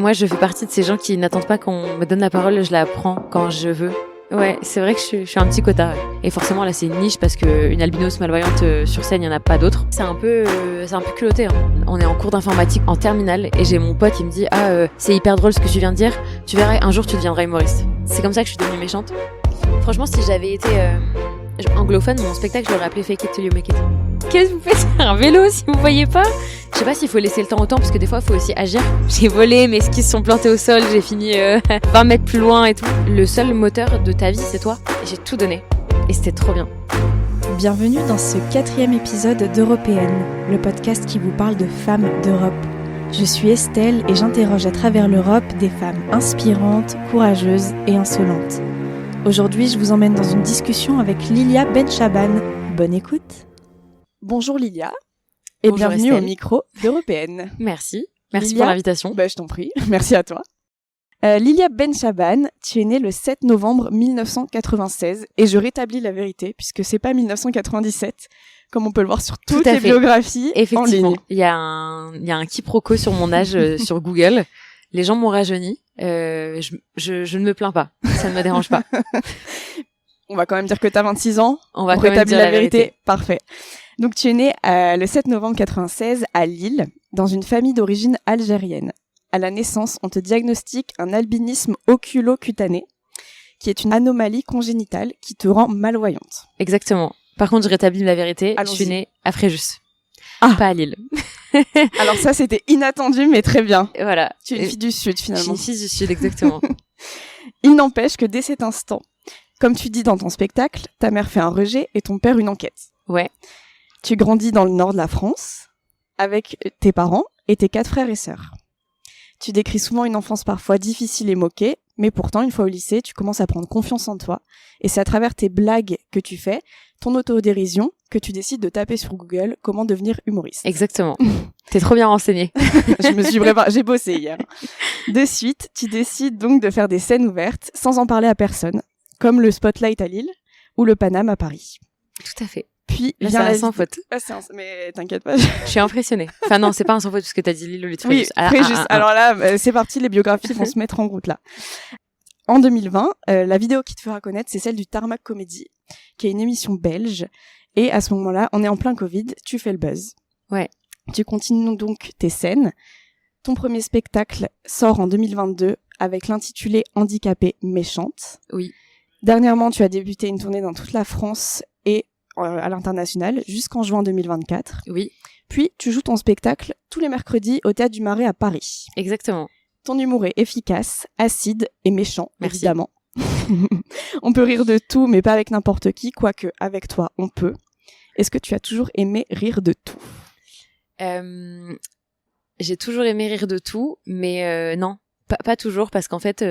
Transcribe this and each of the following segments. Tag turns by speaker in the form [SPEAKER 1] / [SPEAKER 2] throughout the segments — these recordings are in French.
[SPEAKER 1] moi, je fais partie de ces gens qui n'attendent pas qu'on me donne la parole, je la prends quand je veux. Ouais, c'est vrai que je suis un petit quota. Ouais. Et forcément, là, c'est une niche parce qu'une albinos malvoyante sur scène, il n'y en a pas d'autres. C'est un peu culotté. Hein. On est en cours d'informatique en terminale et j'ai mon pote qui me dit « Ah, c'est hyper drôle ce que tu viens de dire. Tu verras, un jour, tu deviendras humoriste. » C'est comme ça que je suis devenue méchante. Franchement, si j'avais été anglophone, mon spectacle, je l'aurais appelé Fake it till you make it. Qu'est-ce que vous faites? Un vélo, si vous voyez pas? Je sais pas s'il faut laisser le temps au temps, parce que des fois, il faut aussi agir. J'ai volé, mes skis sont plantés au sol, j'ai fini 20 mètres plus loin et tout. Le seul moteur de ta vie, c'est toi. Et j'ai tout donné. Et c'était trop bien.
[SPEAKER 2] Bienvenue dans ce 4e épisode d'Européenne, le podcast qui vous parle de femmes d'Europe. Je suis Estelle et j'interroge à travers l'Europe des femmes inspirantes, courageuses et insolentes. Aujourd'hui, je vous emmène dans une discussion avec Lilia Benchaban. Bonne écoute. Bonjour Lilia. Et
[SPEAKER 1] bonjour
[SPEAKER 2] bienvenue
[SPEAKER 1] Estelle.
[SPEAKER 2] Au micro d'Européenne.
[SPEAKER 1] Merci
[SPEAKER 2] Lilia,
[SPEAKER 1] pour l'invitation.
[SPEAKER 2] Je t'en prie, merci à toi. Lilia Benchaban, tu es née le 7 novembre 1996 et je rétablis la vérité puisque c'est pas 1997 comme on peut le voir sur toutes les biographies en ligne.
[SPEAKER 1] Il y a un quiproquo sur mon âge sur Google. Les gens m'ont rajeuni. Je ne me plains pas, ça ne me dérange pas.
[SPEAKER 2] On va quand même dire que t'as 26 ans.
[SPEAKER 1] On va quand même dire la vérité.
[SPEAKER 2] Parfait. Donc tu es née le 7 novembre 96 à Lille, dans une famille d'origine algérienne. À la naissance, on te diagnostique un albinisme oculocutané, qui est une anomalie congénitale qui te rend malvoyante.
[SPEAKER 1] Exactement. Par contre, je rétablis la vérité.
[SPEAKER 2] Allons-y.
[SPEAKER 1] Je suis née à Fréjus, pas à Lille.
[SPEAKER 2] Alors ça, c'était inattendu, mais très bien.
[SPEAKER 1] Voilà.
[SPEAKER 2] Tu es une fille du Sud, finalement.
[SPEAKER 1] Je suis une fille du Sud, exactement.
[SPEAKER 2] Il n'empêche que dès cet instant, comme tu dis dans ton spectacle, ta mère fait un rejet et ton père une enquête.
[SPEAKER 1] Ouais.
[SPEAKER 2] Tu grandis dans le nord de la France, avec tes parents et tes 4 frères et sœurs. Tu décris souvent une enfance parfois difficile et moquée, mais pourtant, une fois au lycée, tu commences à prendre confiance en toi. Et c'est à travers tes blagues que tu fais, ton autodérision, que tu décides de taper sur Google « Comment devenir humoriste ».
[SPEAKER 1] Exactement. T'es trop bien renseignée.
[SPEAKER 2] Je me suis préparée, j'ai bossé hier. De suite, tu décides donc de faire des scènes ouvertes, sans en parler à personne, comme le Spotlight à Lille ou le Paname à Paris.
[SPEAKER 1] Tout à fait.
[SPEAKER 2] Puis
[SPEAKER 1] là,
[SPEAKER 2] vient
[SPEAKER 1] c'est un sans faute.
[SPEAKER 2] Mais t'inquiète pas.
[SPEAKER 1] Je suis impressionnée. Enfin non, c'est pas un sans faute parce que t'as dit Lille au lieu de Fréjus.
[SPEAKER 2] Oui, Fréjus. Alors là, c'est parti, les biographies vont se mettre en route là. En 2020, la vidéo qui te fera connaître, c'est celle du Tarmac Comedy, qui est une émission belge. Et à ce moment-là, on est en plein Covid, tu fais le buzz.
[SPEAKER 1] Ouais.
[SPEAKER 2] Tu continues donc tes scènes. Ton premier spectacle sort en 2022 avec l'intitulé Handicapée méchante.
[SPEAKER 1] Oui.
[SPEAKER 2] Dernièrement, tu as débuté une tournée dans toute la France et à l'international jusqu'en juin 2024.
[SPEAKER 1] Oui.
[SPEAKER 2] Puis, tu joues ton spectacle tous les mercredis au Théâtre du Marais à Paris.
[SPEAKER 1] Exactement.
[SPEAKER 2] Ton humour est efficace, acide et méchant,
[SPEAKER 1] merci. Évidemment.
[SPEAKER 2] On peut rire de tout, mais pas avec n'importe qui, quoique avec toi, on peut. Est-ce que tu as toujours aimé rire de tout ?
[SPEAKER 1] J'ai toujours aimé rire de tout, mais non, pas toujours, parce qu'en fait...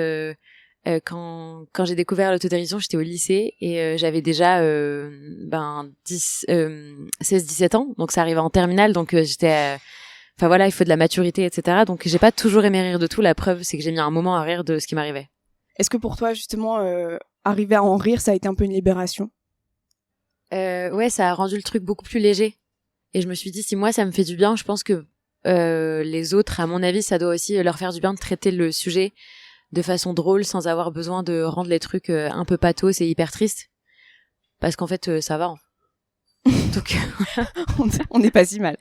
[SPEAKER 1] quand j'ai découvert l'autodérision, j'étais au lycée et j'avais déjà 16-17 ans, donc ça arrivait en terminale, donc j'étais enfin voilà, il faut de la maturité, etc. Donc j'ai pas toujours aimé rire de tout. La preuve, c'est que j'ai mis un moment à rire de ce qui m'arrivait.
[SPEAKER 2] Est-ce que pour toi, justement, arriver à en rire, ça a été un peu une libération ?
[SPEAKER 1] Ouais, ça a rendu le truc beaucoup plus léger. Et je me suis dit, si moi ça me fait du bien, je pense que les autres, à mon avis, ça doit aussi leur faire du bien de traiter le sujet de façon drôle, sans avoir besoin de rendre les trucs un peu pathos et hyper tristes. Parce qu'en fait, ça va. Donc,
[SPEAKER 2] on n'est pas si mal.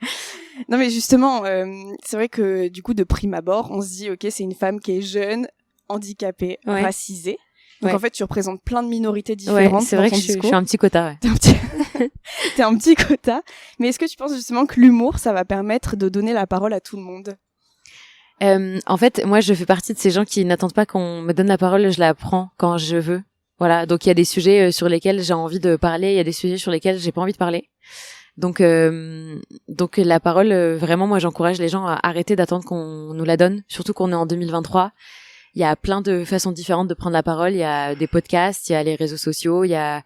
[SPEAKER 2] Non, mais justement, c'est vrai que du coup, de prime abord, on se dit, ok, c'est une femme qui est jeune, handicapée,
[SPEAKER 1] ouais.
[SPEAKER 2] racisée. Donc
[SPEAKER 1] ouais.
[SPEAKER 2] En fait, tu représentes plein de minorités différentes.
[SPEAKER 1] Ouais, c'est vrai que je suis un petit quota. Ouais.
[SPEAKER 2] T'es un petit quota. Mais est-ce que tu penses justement que l'humour, ça va permettre de donner la parole à tout le monde ?
[SPEAKER 1] En fait, moi, je fais partie de ces gens qui n'attendent pas qu'on me donne la parole, je la prends quand je veux. Voilà. Donc, il y a des sujets sur lesquels j'ai envie de parler, il y a des sujets sur lesquels j'ai pas envie de parler. Donc la parole, vraiment, moi, j'encourage les gens à arrêter d'attendre qu'on nous la donne. Surtout qu'on est en 2023. Il y a plein de façons différentes de prendre la parole. Il y a des podcasts, il y a les réseaux sociaux, il y a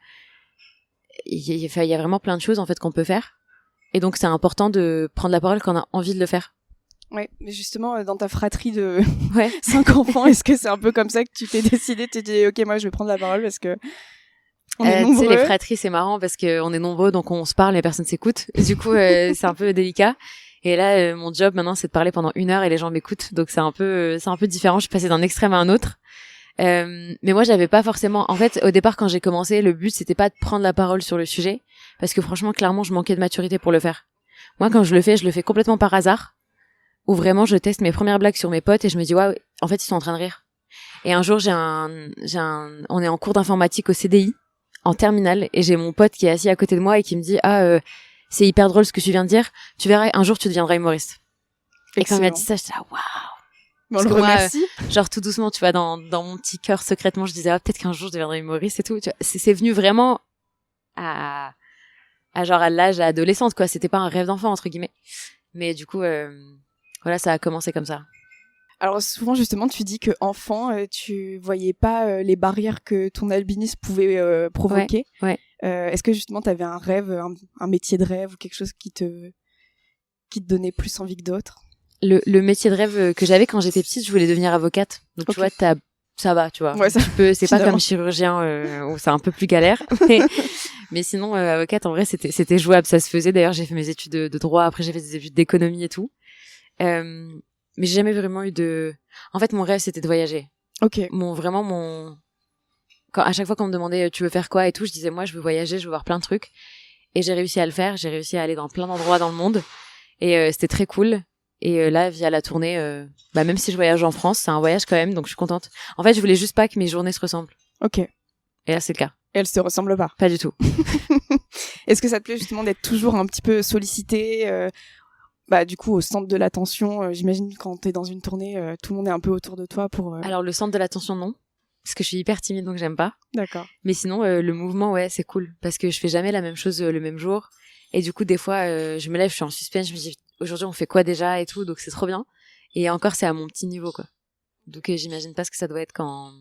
[SPEAKER 1] vraiment plein de choses, en fait, qu'on peut faire. Et donc, c'est important de prendre la parole quand on a envie de le faire.
[SPEAKER 2] Ouais, mais justement, dans ta fratrie de 5 enfants, est-ce que c'est un peu comme ça que tu t'es décidé, tu t'es dit, ok, moi je vais prendre la parole parce que on est nombreux.
[SPEAKER 1] Tu sais, les fratries, c'est marrant parce qu'on est nombreux, donc on se parle, mais personne s'écoute. Du coup, c'est un peu délicat. Et là, mon job maintenant, c'est de parler pendant 1 heure et les gens m'écoutent. Donc c'est un peu différent. Je suis passée d'un extrême à un autre. Mais moi, j'avais pas forcément. En fait, au départ, quand j'ai commencé, le but c'était pas de prendre la parole sur le sujet, parce que franchement, clairement, je manquais de maturité pour le faire. Moi, quand je le fais complètement par hasard, où vraiment je teste mes premières blagues sur mes potes et je me dis ouais, en fait, ils sont en train de rire. Et un jour, on est en cours d'informatique au CDI, en terminale, et j'ai mon pote qui est assis à côté de moi et qui me dit c'est hyper drôle ce que tu viens de dire. Tu verras, un jour, tu deviendras humoriste. Excellent. Et quand il m'a dit ça, j'étais waouh.
[SPEAKER 2] Bon, on le remercie.
[SPEAKER 1] Genre tout doucement, tu vois, dans mon petit cœur secrètement, je disais peut-être qu'un jour je deviendrai humoriste et tout. Tu vois, c'est venu vraiment à l'âge adolescente, quoi. C'était pas un rêve d'enfant entre guillemets. Mais du coup, voilà, ça a commencé comme ça.
[SPEAKER 2] Alors souvent justement, tu dis que enfant, tu voyais pas les barrières que ton albinisme pouvait provoquer.
[SPEAKER 1] Ouais.
[SPEAKER 2] Est-ce que justement, t'avais un rêve, un métier de rêve ou quelque chose qui te donnait plus envie que d'autres?
[SPEAKER 1] Le métier de rêve que j'avais quand j'étais petite, je voulais devenir avocate. Donc tu vois, ça va, tu vois.
[SPEAKER 2] Ouais,
[SPEAKER 1] c'est pas comme chirurgien où c'est un peu plus galère. Mais sinon, avocate, en vrai, c'était jouable, ça se faisait. D'ailleurs, j'ai fait mes études de droit. Après, j'ai fait des études d'économie et tout. Mais j'ai jamais vraiment eu en fait, mon rêve, c'était de voyager.
[SPEAKER 2] Ok.
[SPEAKER 1] À chaque fois qu'on me demandait tu veux faire quoi et tout, je disais moi, je veux voyager, je veux voir plein de trucs. Et j'ai réussi à le faire. J'ai réussi à aller dans plein d'endroits dans le monde. Et c'était très cool. Et là, via la tournée, même si je voyage en France, c'est un voyage quand même, donc je suis contente. En fait, je voulais juste pas que mes journées se ressemblent.
[SPEAKER 2] Ok.
[SPEAKER 1] Et là, c'est le cas.
[SPEAKER 2] Et elles se ressemblent pas?
[SPEAKER 1] Pas du tout.
[SPEAKER 2] Est-ce que ça te plaît justement d'être toujours un petit peu sollicité du coup, au centre de l'attention, j'imagine quand t'es dans une tournée, tout le monde est un peu autour de toi pour...
[SPEAKER 1] Alors, le centre de l'attention, non. Parce que je suis hyper timide, donc j'aime pas.
[SPEAKER 2] D'accord.
[SPEAKER 1] Mais sinon, le mouvement, ouais, c'est cool. Parce que je fais jamais la même chose le même jour. Et du coup, des fois, je me lève, je suis en suspense, je me dis, aujourd'hui, on fait quoi déjà et tout, donc c'est trop bien. Et encore, c'est à mon petit niveau, quoi. Donc, j'imagine pas ce que ça doit être quand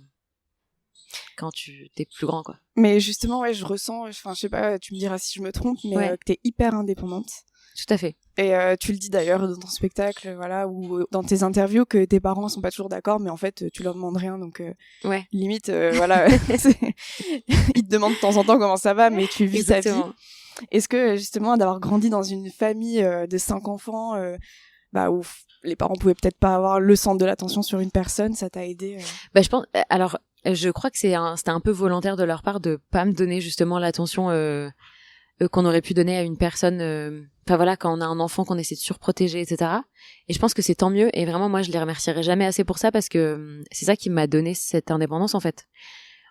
[SPEAKER 1] tu t'es plus grand, quoi.
[SPEAKER 2] Mais justement, ouais, je ressens, je sais pas, tu me diras si je me trompe, mais que t'es hyper indépendante.
[SPEAKER 1] Tout à fait.
[SPEAKER 2] Et tu le dis d'ailleurs dans ton spectacle, voilà, ou dans tes interviews, que tes parents sont pas toujours d'accord, mais en fait, tu leur demandes rien, donc limite, voilà, ils te demandent de temps en temps comment ça va, mais tu vis ta vie. Est-ce que justement d'avoir grandi dans une famille de 5 enfants, où les parents pouvaient peut-être pas avoir le centre de l'attention sur une personne, ça t'a aidé
[SPEAKER 1] je pense. Alors, je crois que c'était un peu volontaire de leur part de pas me donner justement l'attention qu'on aurait pu donner à une personne. Enfin voilà, quand on a un enfant qu'on essaie de surprotéger, etc. Et je pense que c'est tant mieux. Et vraiment, moi, je les remercierai jamais assez pour ça parce que c'est ça qui m'a donné cette indépendance en fait.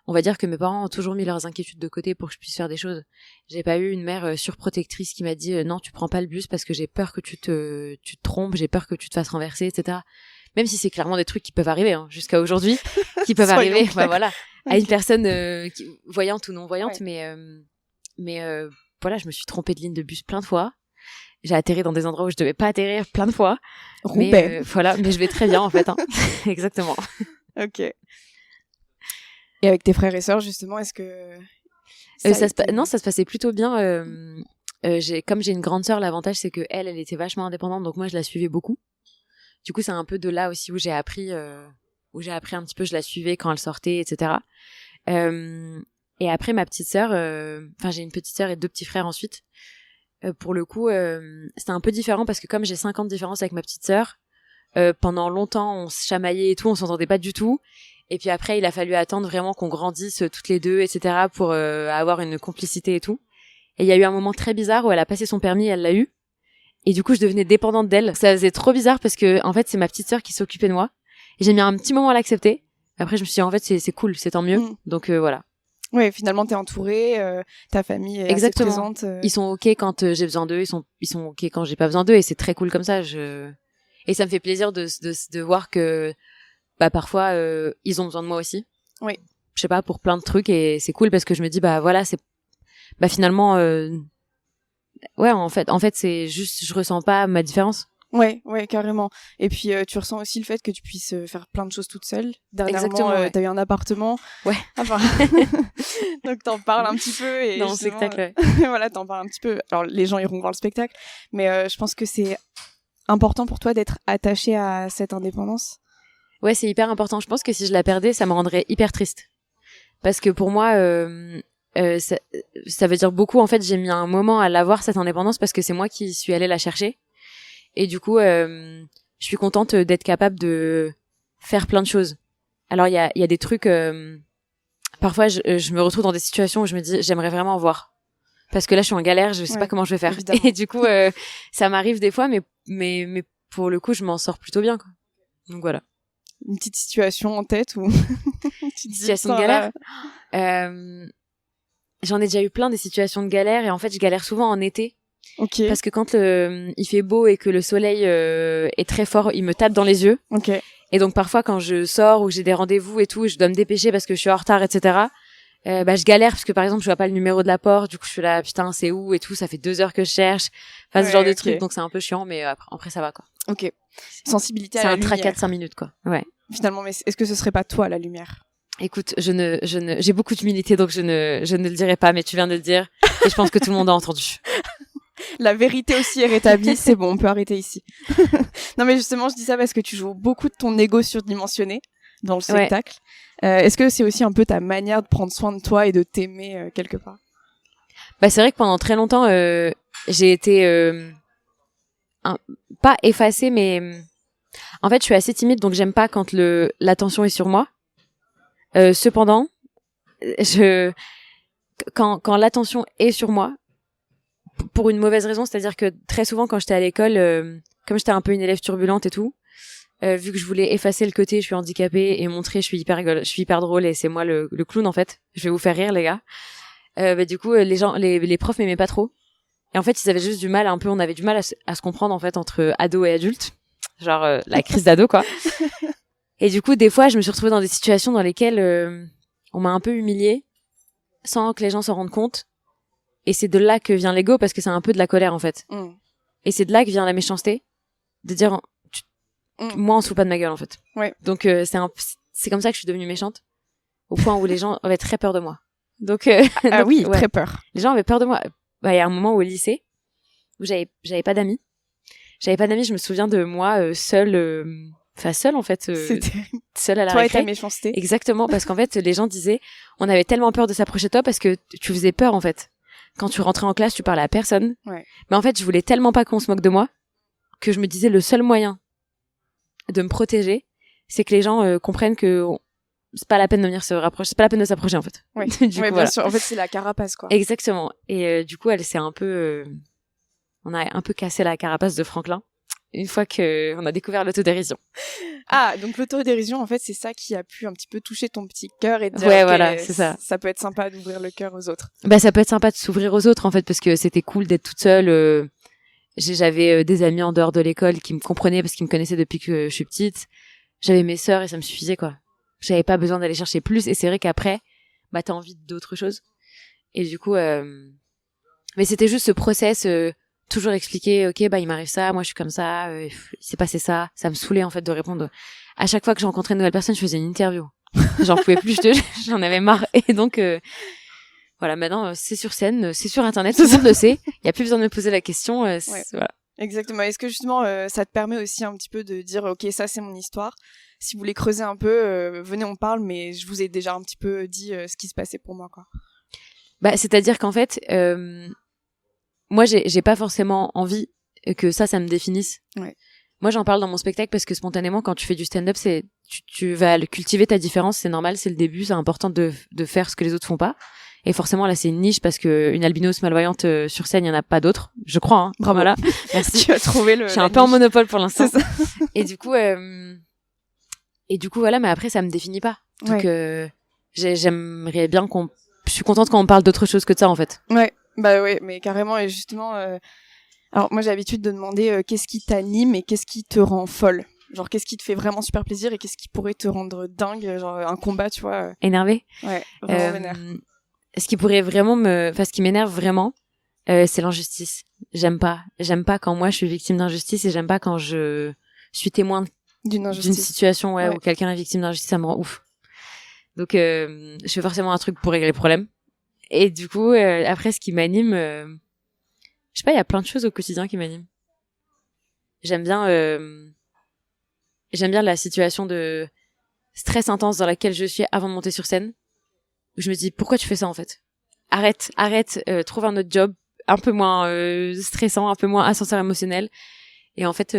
[SPEAKER 1] On va dire que mes parents ont toujours mis leurs inquiétudes de côté pour que je puisse faire des choses. J'ai pas eu une mère surprotectrice qui m'a dit non, tu prends pas le bus parce que j'ai peur que tu te trompes, j'ai peur que tu te fasses renverser, etc. Même si c'est clairement des trucs qui peuvent arriver, jusqu'à aujourd'hui, qui peuvent arriver, voilà, à une personne voyante ou non voyante, mais voilà, je me suis trompée de ligne de bus plein de fois. J'ai atterri dans des endroits où je devais pas atterrir plein de fois.
[SPEAKER 2] Roubaix.
[SPEAKER 1] Mais je vais très bien en fait. Exactement.
[SPEAKER 2] Ok. Et avec tes frères et sœurs, justement, est-ce que...
[SPEAKER 1] Non, ça se passait plutôt bien. Comme j'ai une grande sœur, l'avantage, c'est que elle était vachement indépendante, donc moi, je la suivais beaucoup. Du coup, c'est un peu de là aussi où j'ai appris un petit peu, je la suivais quand elle sortait, etc. Et après, ma petite sœur, j'ai une petite sœur et 2 petits frères ensuite. Pour le coup, c'était un peu différent parce que comme j'ai 5 ans de différence avec ma petite sœur, pendant longtemps, on se chamaillait et tout, on s'entendait pas du tout. Et puis après, il a fallu attendre vraiment qu'on grandisse toutes les deux, etc., pour avoir une complicité et tout. Et il y a eu un moment très bizarre où elle a passé son permis, elle l'a eu. Et du coup, je devenais dépendante d'elle. Ça faisait trop bizarre parce que, en fait, c'est ma petite sœur qui s'occupait de moi. Et j'ai mis un petit moment à l'accepter. Après, je me suis dit, en fait, c'est cool, c'est tant mieux. Donc voilà.
[SPEAKER 2] Ouais, finalement, t'es entourée, ta famille est assez présente.
[SPEAKER 1] Ils sont ok quand j'ai besoin d'eux, ils sont ok quand j'ai pas besoin d'eux, et c'est très cool comme ça. Et ça me fait plaisir de voir que parfois ils ont besoin de moi aussi.
[SPEAKER 2] Oui.
[SPEAKER 1] Je sais pas, pour plein de trucs, et c'est cool parce que je me dis voilà, c'est finalement en fait c'est juste, je ressens pas ma différence.
[SPEAKER 2] Ouais, carrément. Et puis tu ressens aussi le fait que tu puisses faire plein de choses toute seule. Dernièrement, t'as eu un appartement.
[SPEAKER 1] Ouais.
[SPEAKER 2] Enfin, donc t'en parles un petit peu et
[SPEAKER 1] dans le spectacle.
[SPEAKER 2] Voilà, t'en parles un petit peu. Alors les gens iront voir le spectacle, mais je pense que c'est important pour toi d'être attaché à cette indépendance.
[SPEAKER 1] Ouais, c'est hyper important. Je pense que si je la perdais, ça me rendrait hyper triste. Parce que pour moi, ça veut dire beaucoup. En fait, j'ai mis un moment à l'avoir, cette indépendance, parce que c'est moi qui suis allée la chercher. Et du coup, je suis contente d'être capable de faire plein de choses. Alors, il y a des trucs... parfois, je me retrouve dans des situations où je me dis, j'aimerais vraiment en voir. Parce que là, je suis en galère, je sais pas comment je vais faire.
[SPEAKER 2] Évidemment.
[SPEAKER 1] Et du coup, ça m'arrive des fois, mais pour le coup, je m'en sors plutôt bien, quoi. Donc voilà.
[SPEAKER 2] Une petite situation en tête ou
[SPEAKER 1] Situation de galère. J'en ai déjà eu plein des situations de galère et en fait, je galère souvent en été.
[SPEAKER 2] Ok.
[SPEAKER 1] Parce que quand il fait beau et que le soleil est très fort, il me tape dans les yeux.
[SPEAKER 2] Ok.
[SPEAKER 1] Et donc parfois, quand je sors ou j'ai des rendez-vous et tout, je dois me dépêcher parce que je suis en retard, etc. Je galère parce que par exemple, je vois pas le numéro de la porte. Du coup, je suis là, putain, c'est où et tout. Ça fait 2 heures que je cherche. Enfin, ce genre de truc. Donc c'est un peu chiant, mais après ça va, quoi.
[SPEAKER 2] Ok. Sensibilité à
[SPEAKER 1] c'est
[SPEAKER 2] la
[SPEAKER 1] un
[SPEAKER 2] lumière.
[SPEAKER 1] tracas de 5 minutes, quoi. Ouais.
[SPEAKER 2] Finalement, mais est-ce que ce serait pas toi la lumière?
[SPEAKER 1] Écoute, j'ai beaucoup d'humilité, donc je ne le dirai pas, mais tu viens de le dire, et je pense que tout le monde a entendu.
[SPEAKER 2] La vérité aussi est rétablie, c'est bon, on peut arrêter ici. Non, mais justement, je dis ça parce que tu joues beaucoup de ton ego surdimensionné dans le spectacle. Est-ce que c'est aussi un peu ta manière de prendre soin de toi et de t'aimer quelque part?
[SPEAKER 1] Bah, c'est vrai que pendant très longtemps, j'ai été pas effacée, mais en fait, je suis assez timide, donc j'aime pas quand l'attention est sur moi. Cependant, quand l'attention est sur moi, pour une mauvaise raison, c'est-à-dire que très souvent quand j'étais à l'école, comme j'étais un peu une élève turbulente et tout, vu que je voulais effacer le côté je suis handicapée et montrer je suis hyper drôle et c'est moi le clown en fait, je vais vous faire rire les gars. Du coup les profs m'aimaient pas trop. Et en fait, ils avaient juste du mal on avait du mal à se comprendre en fait entre ados et adultes. Genre la crise d'ado quoi. Et du coup, des fois, je me suis retrouvée dans des situations dans lesquelles on m'a un peu humiliée sans que les gens s'en rendent compte. Et c'est de là que vient l'ego parce que c'est un peu de la colère en fait. Et c'est de là que vient la méchanceté, de dire moi on se fout pas de ma gueule en fait.
[SPEAKER 2] Ouais.
[SPEAKER 1] Donc c'est comme ça que je suis devenue méchante au point où les gens avaient très peur de moi. Donc
[SPEAKER 2] donc, oui,
[SPEAKER 1] ouais.
[SPEAKER 2] Très peur.
[SPEAKER 1] Les gens avaient peur de moi. Bah il y a un moment au lycée où j'avais pas d'amis. Je me souviens de moi seule en fait, seule à la
[SPEAKER 2] Toi
[SPEAKER 1] récré.
[SPEAKER 2] et ta méchanceté.
[SPEAKER 1] Exactement, parce qu'en fait, les gens disaient, on avait tellement peur de s'approcher de toi parce que tu faisais peur en fait. Quand tu rentrais en classe, tu parlais à personne.
[SPEAKER 2] Ouais.
[SPEAKER 1] Mais en fait, je voulais tellement pas qu'on se moque de moi que je me disais le seul moyen de me protéger, c'est que les gens comprennent que c'est pas la peine de venir se rapprocher, c'est pas la peine de s'approcher en fait.
[SPEAKER 2] Oui,
[SPEAKER 1] Du coup,
[SPEAKER 2] bien
[SPEAKER 1] voilà.
[SPEAKER 2] sûr. En fait, c'est la carapace quoi.
[SPEAKER 1] Exactement. Et du coup, elle s'est un peu, on a un peu cassé la carapace de Franklin. Une fois que on a découvert l'autodérision.
[SPEAKER 2] Ah, donc l'autodérision, en fait, c'est ça qui a pu un petit peu toucher ton petit cœur et te dire,
[SPEAKER 1] ouais,
[SPEAKER 2] okay,
[SPEAKER 1] voilà, c'est ça.
[SPEAKER 2] Ça peut être sympa d'ouvrir le cœur aux autres.
[SPEAKER 1] Bah, ça peut être sympa de s'ouvrir aux autres, en fait, parce que c'était cool d'être toute seule. J'avais des amis en dehors de l'école qui me comprenaient parce qu'ils me connaissaient depuis que je suis petite. J'avais mes sœurs et ça me suffisait, quoi. J'avais pas besoin d'aller chercher plus. Et c'est vrai qu'après, bah, t'as envie d'autre chose. Et du coup, mais c'était juste ce process, toujours expliquer, ok, bah il m'arrive ça, moi je suis comme ça, il s'est passé ça. Ça me saoulait en fait de répondre. À chaque fois que je rencontrais une nouvelle personne, je faisais une interview. J'en pouvais plus, j'en avais marre. Et donc voilà, maintenant c'est sur scène, c'est sur internet, tout le monde le sait. Il y a plus besoin de me poser la question. Voilà.
[SPEAKER 2] Exactement. Est-ce que justement ça te permet aussi un petit peu de dire, ok, ça c'est mon histoire. Si vous voulez creuser un peu, venez on parle, mais je vous ai déjà un petit peu dit ce qui se passait pour moi, quoi.
[SPEAKER 1] Bah c'est-à-dire qu'en fait. Moi, j'ai pas forcément envie que ça me définisse.
[SPEAKER 2] Ouais.
[SPEAKER 1] Moi, j'en parle dans mon spectacle parce que spontanément, quand tu fais du stand-up, tu vas cultiver ta différence, c'est normal, c'est le début, c'est important de faire ce que les autres font pas. Et forcément, là, c'est une niche parce que une albinos malvoyante sur scène, il y en a pas d'autres, je crois. Hein.
[SPEAKER 2] Bravo.
[SPEAKER 1] Voilà. Merci.
[SPEAKER 2] Tu as trouvé le.
[SPEAKER 1] Je suis un peu en monopole pour l'instant.
[SPEAKER 2] C'est ça.
[SPEAKER 1] Et du coup, voilà, mais après, ça me définit pas. Donc, j'aimerais bien je suis contente quand on parle d'autre chose que de ça, en fait.
[SPEAKER 2] Ouais. Bah ouais, mais carrément, et justement, alors moi j'ai l'habitude de demander qu'est-ce qui t'anime et qu'est-ce qui te rend folle. Genre qu'est-ce qui te fait vraiment super plaisir et qu'est-ce qui pourrait te rendre dingue, genre un combat, tu vois.
[SPEAKER 1] Énervé.
[SPEAKER 2] Ouais, vraiment vénère.
[SPEAKER 1] Ce qui pourrait vraiment ce qui m'énerve vraiment, c'est l'injustice. J'aime pas quand moi je suis victime d'injustice et j'aime pas quand je suis témoin d'une situation où quelqu'un est victime d'injustice, ça me rend ouf. Donc je fais forcément un truc pour régler les problèmes. Et du coup, après, ce qui m'anime, je sais pas, il y a plein de choses au quotidien qui m'animent. J'aime bien la situation de stress intense dans laquelle je suis avant de monter sur scène. Où je me dis, pourquoi tu fais ça en fait ? Arrête, trouve un autre job un peu moins stressant, un peu moins ascenseur émotionnel. Et en fait,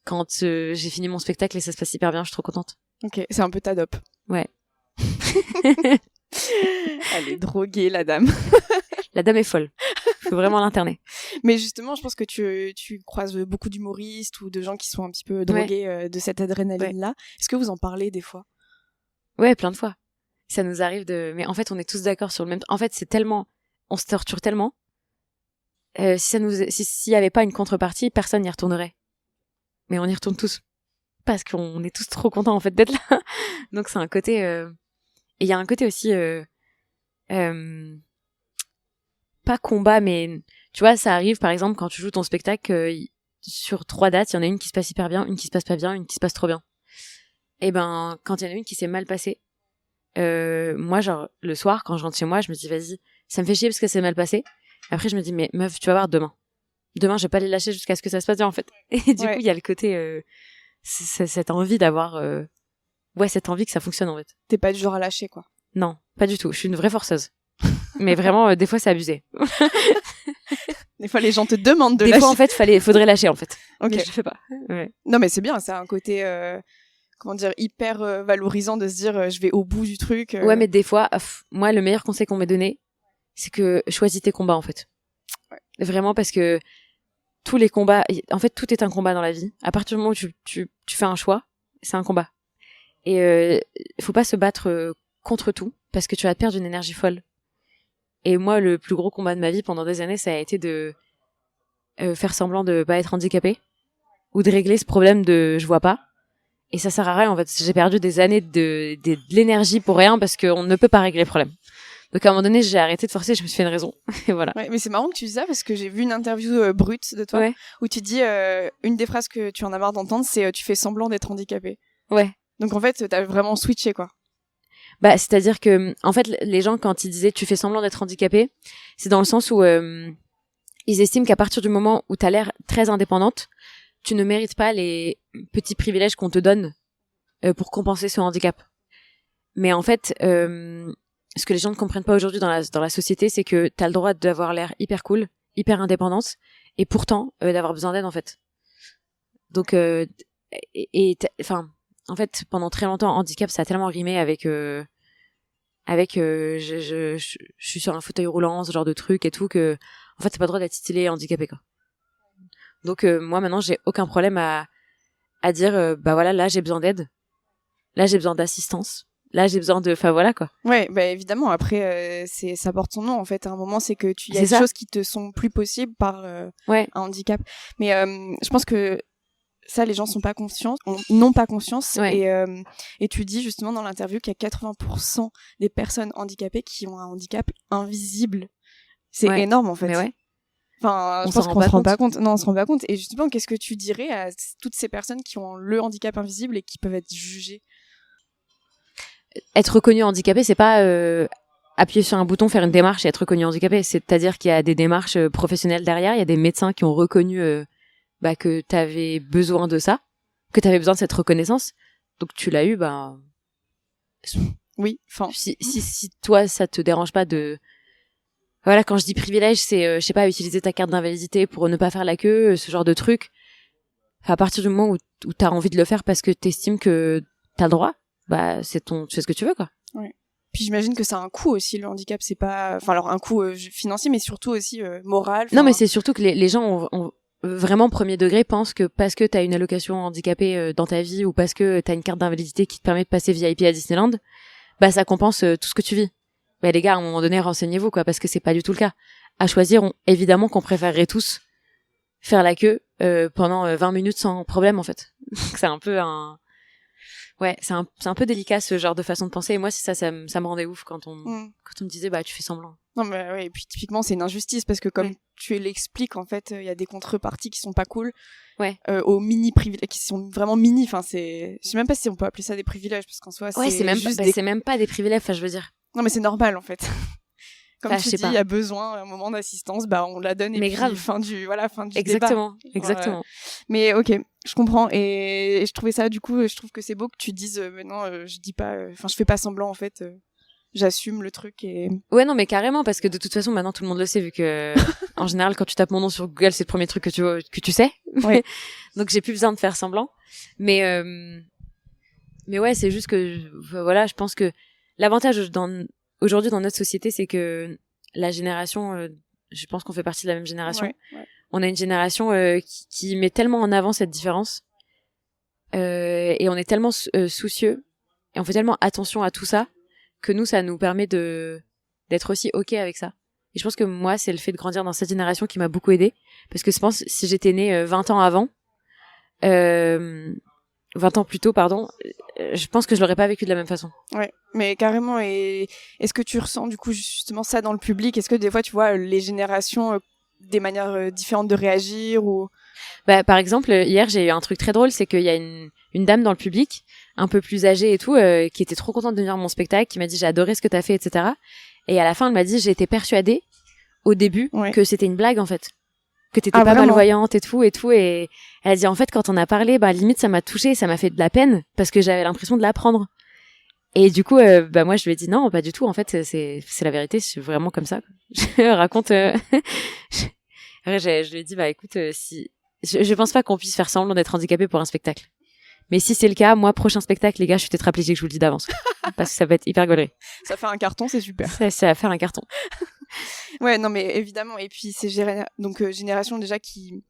[SPEAKER 1] quand j'ai fini mon spectacle et ça se passe hyper bien, je suis trop contente.
[SPEAKER 2] Ok, c'est un peu ta dope.
[SPEAKER 1] Ouais.
[SPEAKER 2] Elle est droguée, la dame.
[SPEAKER 1] La dame est folle. Faut vraiment l'interner.
[SPEAKER 2] Mais justement, je pense que tu croises beaucoup d'humoristes ou de gens qui sont un petit peu drogués de cette adrénaline-là. Ouais. Est-ce que vous en parlez des fois?
[SPEAKER 1] Ouais, plein de fois. Ça nous arrive mais en fait, on est tous d'accord sur le même. En fait, c'est tellement, on se torture tellement. S'il y avait pas une contrepartie, personne n'y retournerait. Mais on y retourne tous parce qu'on est tous trop contents en fait d'être là. Donc c'est un côté. Et il y a un côté aussi. Pas combat, mais tu vois, ça arrive par exemple quand tu joues ton spectacle, sur 3 dates, il y en a une qui se passe hyper bien, une qui se passe pas bien, une qui se passe trop bien. Et ben, quand il y en a une qui s'est mal passée, moi, genre, le soir, quand je rentre chez moi, je me dis, vas-y, ça me fait chier parce que c'est mal passé. Après, je me dis, mais meuf, tu vas voir demain. Demain, je vais pas les lâcher jusqu'à ce que ça se passe bien, en fait. Et du coup, il y a le côté, cette envie d'avoir, cette envie que ça fonctionne, en fait.
[SPEAKER 2] T'es pas du genre à lâcher, quoi.
[SPEAKER 1] Non, pas du tout. Je suis une vraie forceuse. Mais vraiment, des fois, c'est abusé.
[SPEAKER 2] Des fois, les gens te demandent de lâcher.
[SPEAKER 1] Des fois, en fait, faudrait lâcher, en fait.
[SPEAKER 2] Ok.
[SPEAKER 1] Mais je le fais pas. Ouais.
[SPEAKER 2] Non, mais c'est bien, c'est un côté, comment dire, hyper valorisant de se dire, je vais au bout du truc.
[SPEAKER 1] Ouais, mais des fois, moi, le meilleur conseil qu'on m'ait donné, c'est que choisis tes combats, en fait. Ouais. Vraiment, parce que tous les combats, en fait, tout est un combat dans la vie. À partir du moment où tu fais un choix, c'est un combat. Et faut pas se battre contre tout, parce que tu vas perdre une énergie folle. Et moi, le plus gros combat de ma vie pendant des années, ça a été de faire semblant de pas être handicapée ou de régler ce problème de je vois pas. Et ça sert à rien, en fait. J'ai perdu des années de l'énergie pour rien parce qu'on ne peut pas régler le problème. Donc à un moment donné, j'ai arrêté de forcer, je me suis fait une raison. Et voilà.
[SPEAKER 2] Ouais, mais c'est marrant que tu dises ça parce que j'ai vu une interview brute de toi où tu dis une des phrases que tu en as marre d'entendre, c'est tu fais semblant d'être handicapée.
[SPEAKER 1] Ouais.
[SPEAKER 2] Donc en fait, t'as vraiment switché, quoi.
[SPEAKER 1] Bah, c'est-à-dire que, en fait, les gens, quand ils disaient tu fais semblant d'être handicapé, c'est dans le sens où ils estiment qu'à partir du moment où t'as l'air très indépendante, tu ne mérites pas les petits privilèges qu'on te donne pour compenser ce handicap. Mais en fait, ce que les gens ne comprennent pas aujourd'hui dans la société, c'est que t'as le droit d'avoir l'air hyper cool, hyper indépendante, et pourtant d'avoir besoin d'aide, en fait. Donc, enfin, en fait, pendant très longtemps, handicap, ça a tellement rimé avec je suis sur un fauteuil roulant, ce genre de truc et tout, que en fait, t'as pas le droit d'être stylé handicapé, quoi. Donc moi maintenant, j'ai aucun problème à dire bah voilà, là j'ai besoin d'aide, là j'ai besoin d'assistance, là j'ai besoin de, enfin voilà quoi.
[SPEAKER 2] Ouais, bah évidemment. Après, ça porte son nom en fait. À un moment, c'est que il y a des choses qui te sont plus possibles par un handicap. Mais je pense que ça, les gens n'ont pas conscience. Et tu dis justement dans l'interview qu'il y a 80% des personnes handicapées qui ont un handicap invisible. C'est énorme en fait.
[SPEAKER 1] Mais ouais.
[SPEAKER 2] Enfin, je pense qu'on se rend pas compte. Non, on se rend pas compte. Et justement, qu'est-ce que tu dirais à toutes ces personnes qui ont le handicap invisible et qui peuvent être jugées?
[SPEAKER 1] Être reconnu handicapé, c'est pas appuyer sur un bouton, faire une démarche et être reconnu handicapé. C'est-à-dire qu'il y a des démarches professionnelles derrière. Il y a des médecins qui ont reconnu que t'avais besoin de ça, que t'avais besoin de cette reconnaissance. Donc tu l'as eu,
[SPEAKER 2] oui. Enfin,
[SPEAKER 1] si toi ça te dérange pas de, voilà, quand je dis privilège, c'est je sais pas, utiliser ta carte d'invalidité pour ne pas faire la queue, ce genre de truc. Enfin, à partir du moment où t'as envie de le faire parce que t'estimes que t'as le droit, tu fais ce que tu veux, quoi.
[SPEAKER 2] Ouais. Puis j'imagine que ça a un coût aussi, le handicap. C'est pas, enfin alors un coût financier, mais surtout aussi moral.
[SPEAKER 1] Non, mais c'est surtout que les gens ont vraiment premier degré pensent que parce que t'as une allocation handicapée dans ta vie ou parce que t'as une carte d'invalidité qui te permet de passer VIP à Disneyland, ça compense tout ce que tu vis. Mais les gars, à un moment donné, renseignez-vous, quoi, parce que c'est pas du tout le cas. À choisir, évidemment qu'on préférerait tous faire la queue pendant 20 minutes sans problème, en fait. C'est un peu c'est un peu délicat, ce genre de façon de penser. Et moi, ça me rendait ouf quand on me disait, tu fais semblant.
[SPEAKER 2] Non, mais ouais, et puis typiquement, c'est une injustice parce que comme tu l'expliques, en fait, il y a des contreparties qui sont pas cool.
[SPEAKER 1] Ouais.
[SPEAKER 2] Aux mini privilèges, qui sont vraiment mini. Enfin, je sais même pas si on peut appeler ça des privilèges, parce qu'en soi,
[SPEAKER 1] c'est même pas des privilèges, enfin, je veux dire.
[SPEAKER 2] Non, mais c'est normal, en fait. Comme tu dis, il y a besoin, un moment d'assistance, on la donne, et puis
[SPEAKER 1] grave.
[SPEAKER 2] fin du
[SPEAKER 1] exactement,
[SPEAKER 2] débat.
[SPEAKER 1] Exactement.
[SPEAKER 2] Mais ok, je comprends, et je trouvais ça, du coup, je trouve que c'est beau que tu dises, non, je dis pas, je fais pas semblant, en fait. j'assume le truc et...
[SPEAKER 1] Ouais, non, mais carrément, parce que de toute façon, maintenant, tout le monde le sait, vu que, en général, quand tu tapes mon nom sur Google, c'est le premier truc que tu sais.
[SPEAKER 2] Ouais.
[SPEAKER 1] Donc, j'ai plus besoin de faire semblant. Mais ouais, c'est juste que, voilà, je pense que l'avantage aujourd'hui dans notre société, c'est que la génération, je pense qu'on fait partie de la même génération.
[SPEAKER 2] Ouais.
[SPEAKER 1] On a une génération qui met tellement en avant cette différence. Et on est tellement soucieux. Et on fait tellement attention à tout ça que nous, ça nous permet d'être aussi OK avec ça. Et je pense que moi, c'est le fait de grandir dans cette génération qui m'a beaucoup aidée. Parce que je pense, si j'étais née 20 ans avant, 20 ans plus tôt, pardon, je pense que je l'aurais pas vécu de la même façon.
[SPEAKER 2] Ouais, mais carrément. Et est-ce que tu ressens du coup justement ça dans le public? Est-ce que des fois, tu vois les générations des manières différentes de réagir ou...
[SPEAKER 1] Bah, par exemple, hier, j'ai eu un truc très drôle, c'est qu'il y a une dame dans le public, un peu plus âgée et tout, qui était trop contente de venir à mon spectacle, qui m'a dit j'ai adoré ce que t'as fait, etc. Et à la fin, elle m'a dit j'ai été persuadée au début que c'était une blague en fait, que t'étais pas
[SPEAKER 2] vraiment
[SPEAKER 1] malvoyante et tout. Et elle a dit en fait quand on a parlé, bah limite ça m'a touchée, ça m'a fait de la peine parce que j'avais l'impression de l'apprendre. Et du coup, bah moi je lui ai dit non, pas du tout. En fait, c'est la vérité, c'est vraiment comme ça. Je raconte. Après, je lui ai dit bah écoute, si je pense pas qu'on puisse faire semblant d'être handicapé pour un spectacle. Mais si c'est le cas, moi, prochain spectacle, les gars, je suis tétraplégique, je vous le dis d'avance. Parce que ça va être hyper gaulerie.
[SPEAKER 2] Ça fait un carton, c'est super.
[SPEAKER 1] Ça va faire un carton.
[SPEAKER 2] Ouais, non, mais évidemment. Et puis, c'est génération déjà qui